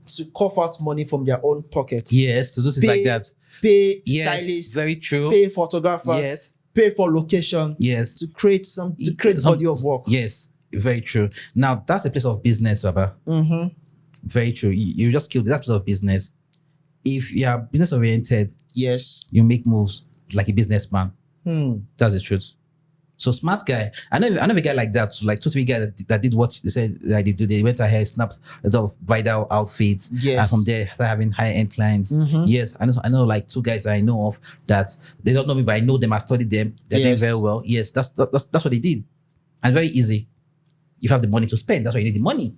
to cough out money from their own pockets. Yes, to do things like that. Pay stylists. Very true. Pay photographers. Yes. Pay for location. Yes. To create body of work. Yes, very true. Now that's a place of business, Baba. Very true. You just killed that place of business. If you are business oriented, yes, you make moves like a businessman. That's the truth. So smart guy. I know a guy like that. So like 2-3 guys that did what they said that they do. They went ahead, snapped a lot of bridal outfits. Yes. And from there started having high end clients. Yes. I know like 2 guys I know of that they don't know me, but I know them, I studied them. They're doing very well. Yes, that's what they did. And very easy. If you have the money to spend, that's why you need the money.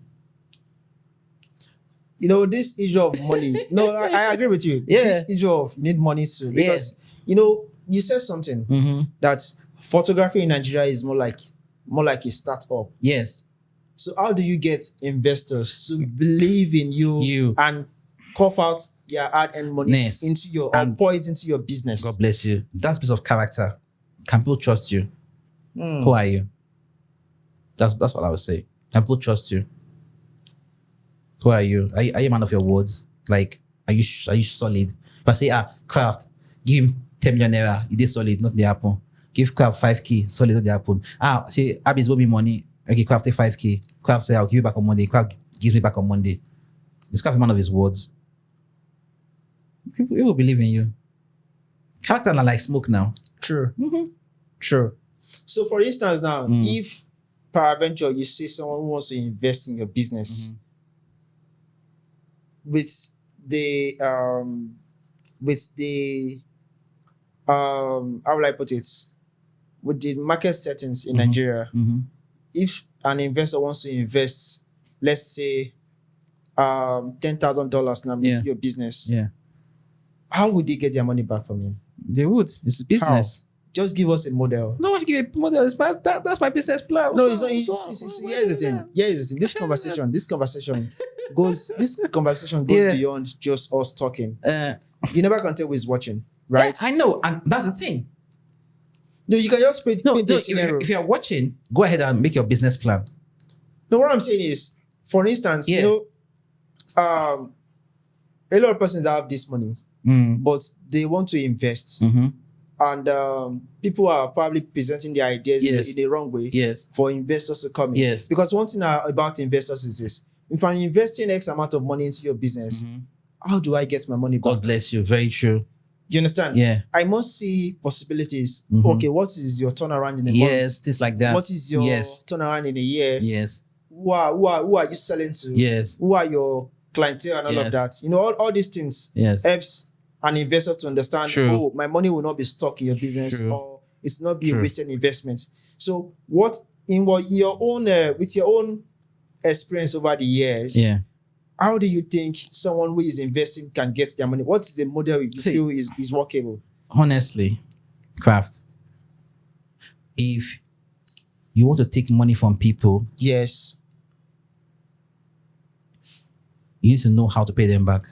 You know, this issue of money. No, I agree with you. Yeah. This issue of you need money too. Because, you know, you said something that photography in Nigeria is more like a startup. Yes. So how do you get investors to believe in you and cough out their hard-earned money into your or pour it into your business? God bless you. That's a piece of character. Can people trust you? Who are you? That's what I would say. Can people trust you? Who are you? Are you a man of your words? Like, are you solid? If I say, Craft, give him 10 million naira, it is solid, not the happen. Give Craft 5K, solid, not the happen. Say, Abby's will be money. Okay, Craft take 5K. Craft say, I'll give you back on Monday. Craft gives me back on Monday. Is Craft a man of his words? People will believe in you. Character are like smoke now. True. True. So for instance now, if peradventure you see someone who wants to invest in your business, with the how will I put it? With the market settings in Nigeria, if an investor wants to invest, let's say $10,000 now into your business, how would they get their money back from you? They would. It's a business. How? Just give us a model. No, I should give a model. That's my business plan. No, it's not. Here's the thing. This conversation goes beyond just us talking. You never can tell who is watching, right? Yeah, I know, and that's the thing. No, you can just paint this scenario. If you're watching, go ahead and make your business plan. No, what I'm saying is, for instance, you know, a lot of persons have this money, but they want to invest. And people are probably presenting their ideas in the wrong way for investors to come in. Because one thing about investors is this: if I'm investing X amount of money into your business, how do I get my money back? God bless you. Very true. Do you understand? Yeah. I must see possibilities. Okay, what is your turnaround in a month? Yes, things like that. What is your turnaround in a year? Yes. Who are you selling to? Yes. Who are your clientele and all of that? You know, all these things helps an investor to understand, oh, my money will not be stuck in your business or it's not be a wasted investment. So with your own experience over the years, how do you think someone who is investing can get their money? What is the model you feel is workable? Honestly, Craft, if you want to take money from people, yes, you need to know how to pay them back.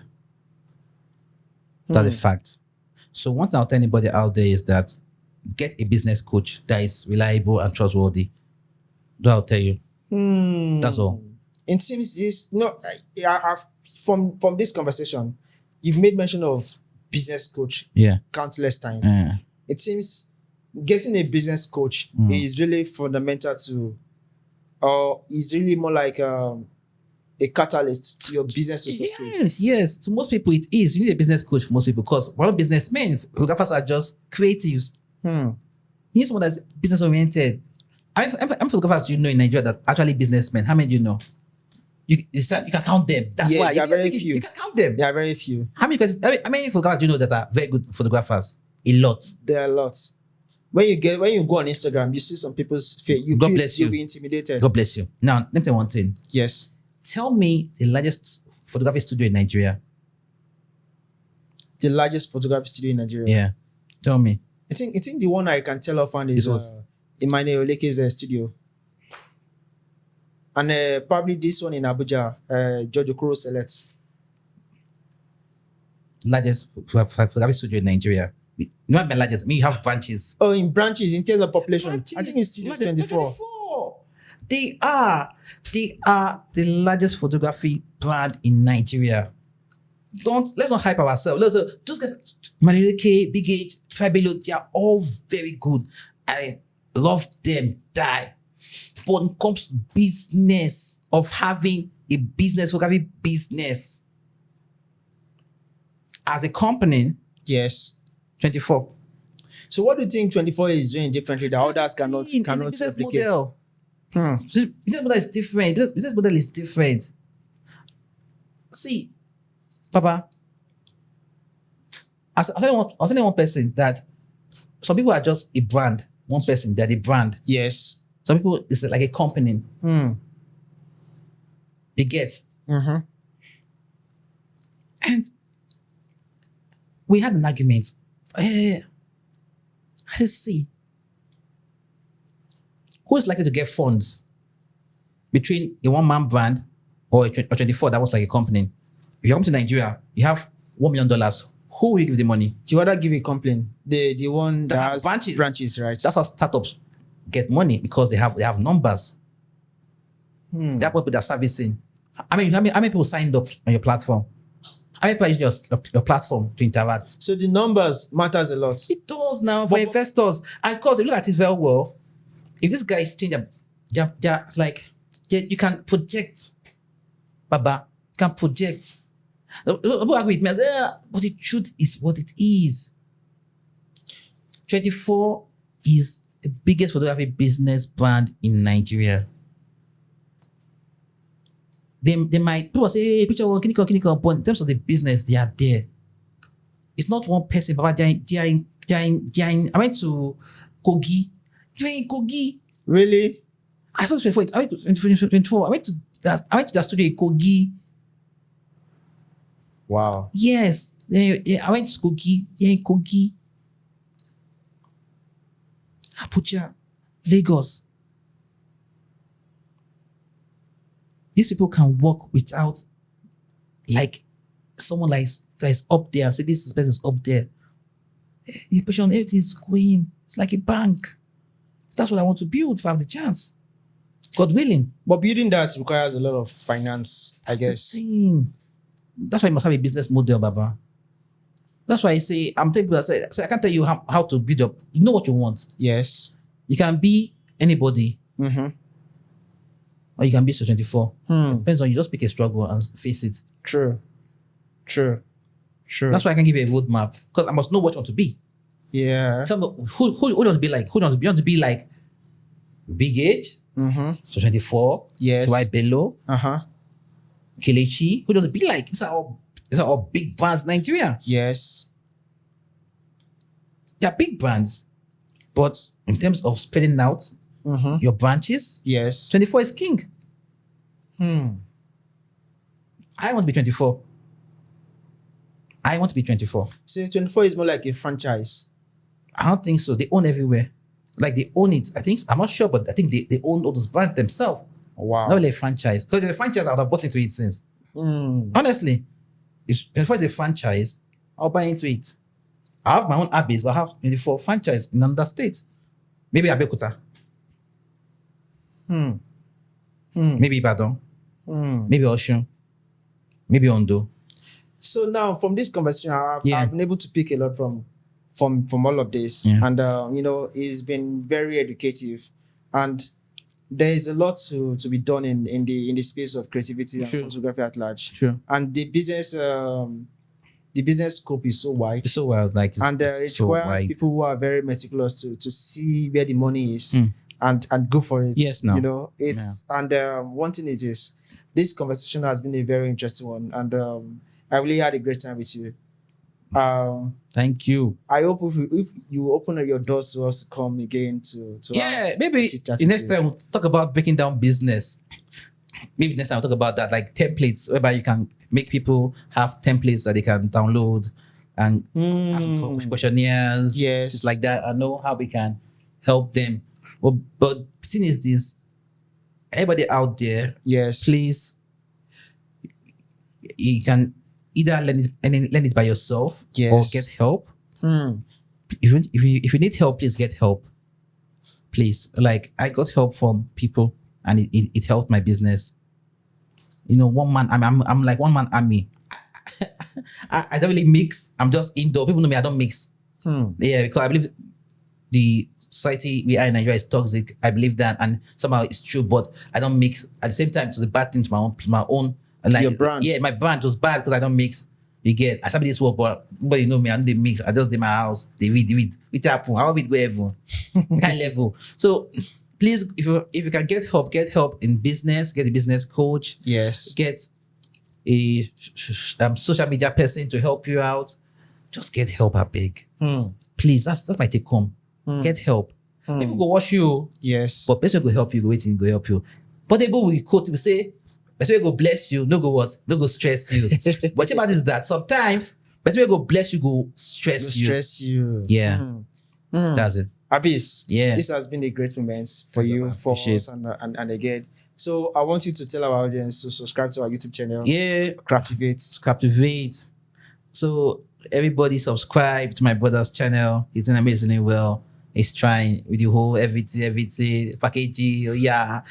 That's a fact. So one thing I'll tell anybody out there is that get a business coach that is reliable and trustworthy. I'll tell you. That's all. It seems from this conversation, you've made mention of business coach countless times. It seems getting a business coach is really fundamental to, or is really more like a catalyst to your business to succeed. Yes. To most people, it is. You need a business coach for most people because we're not businessmen. Photographers are just creatives. You need someone that's business oriented. I'm photographers you know in Nigeria that actually businessmen. How many do you know? you can count them. That's Yes, why there are very few. You can count them. There are very few. How many photographers do you know that are very good photographers? A lot. There are lots. When you go on Instagram, you see some people's face. God bless you. You'll be intimidated. God bless you. Now, let me tell you one thing. Yes. Tell me the largest photography studio in Nigeria. The largest photography studio in Nigeria. Yeah. Tell me. I think the one I can tell offhand is Imane Oleke's studio. And probably this one in Abuja, George Okoro Select. Largest photography studio in Nigeria. Not my largest. I mean, you have branches. Oh, in branches, in terms of population. Branches. I think it's Studio 24. They are the largest photography brand in Nigeria. Let's not hype ourselves. Those guys, Manileke, Big H, Tribelo, they are all very good. I love them, die. But when it comes to business, of having a business, photography business, as a company, Yes. 24. So what do you think 24 is doing differently that others cannot business replicate? model. Business model is different. Business model is different. See, Papa, I'll tell you one person that some people are just a brand. One person, they're the brand. Yes. Some people, it's like a company. You get. Mm-hmm. And we had an argument. I said, see, who is likely to get funds between a one-man brand or 24 that was like a company? If you come to Nigeria, you have $1 million. Who will you give the money? You rather give a complaint. The one that has branches, right? That's how startups get money, because they have numbers. They have people that are servicing. I mean, how many people signed up on your platform? How many people are using your platform to interact? So the numbers matters a lot. It does now for investors. And because if you look at it very well, if this guy is changing, you can project. Baba, you can project. People agree with me, but the truth is what it is. 24 is the biggest photography business brand in Nigeria. They might, people say, hey, picture one, but in terms of the business, they are there. It's not one person, but I went to Kogi. They're in Kogi. Really? I thought 24. I went to 24. I went to that studio in Kogi. Wow. Yes. I went to Kogi. They're in Kogi. Abuja, Lagos. These people can work without, like, someone that is up there. Say this person is up there. The impression everything is going. It's like a bank. That's what I want to build if I have the chance. God willing. But building that requires a lot of finance, I guess. That's why you must have a business model, Baba. That's why I say, I'm telling people, I can't tell you how to build up. You know what you want. Yes. You can be anybody. Mm-hmm. Or you can be 24. Depends on you. Just pick a struggle and face it. True. That's why I can give you a roadmap, because I must know what you want to be. Yeah. Tell me, who you want to be like? Who you want to be like? Big H. So 24. Yes. Swai Bello. Kelechi. Who you want to be like? These are all big brands in Nigeria. Yes. They are big brands, but in terms of spreading out your branches, yes, 24 is king. I want to be 24. See, 24 is more like a franchise. I don't think so. They own everywhere. Like, they own it. I think, I'm not sure, but I think they own all those brands themselves. Wow. Not really a franchise. Because the franchise, I would have bought into it since. Honestly, if 24 is a franchise, I'll buy into it. I have my own Abbey's, but I have 24 franchise in another state. Maybe Abeokuta. Maybe Ibadan. Maybe Osun. Maybe Ondo. So now, from this conversation, I've been able to pick a lot from all of this, and it's been very educative, and there is a lot to be done in the space of creativity and photography at large. Sure. And the business scope is so wide. It's so wild, like, and it requires people who are very meticulous to see where the money is and go for it. Yes, no. And one thing is this: this conversation has been a very interesting one, and I really had a great time with you. Thank you. I hope if you open up your doors to us to come again to Maybe the next time we'll talk about breaking down business. Maybe next time we'll talk about that, like templates, whereby you can make people have templates that they can download and ask questionnaires, just like that. I know how we can help them. But thing is this, everybody out there, please, you can either learn it by yourself or get help. If you need help, please get help. Please, like I got help from people, and it helped my business. You know, one man. I'm like one man army. I don't really mix. I'm just indoor. People know me. I don't mix. Yeah, because I believe the society we are in Nigeria is toxic. I believe that, and somehow it's true. But I don't mix. At the same time, it was a bad thing to my own. Like, your brand. Yeah, my brand was bad because I don't mix. You get, I started this work, but nobody know me. I don't mix. I just did my house. They read. It happen. How it go ever? Kind level. So please, if you can get help in business. Get a business coach. Yes. Get a social media person to help you out. Just get help. I beg. Please, that's my take home. Get help. People go watch you. Yes. But person go help you. Go waiting. Go help you. But they go with quote. We say. Person will go bless you, no go what? No go stress you. But about is that sometimes person will go bless you, go stress you. Stress you. Yeah. That's it. Abis, Yeah. this has been a great moment for you, for us, and again. So I want you to tell our audience to subscribe to our YouTube channel. Yeah. Craftivate. So everybody subscribe to my brother's channel. He's doing amazingly well. He's trying with the whole everything, packaging. Yeah.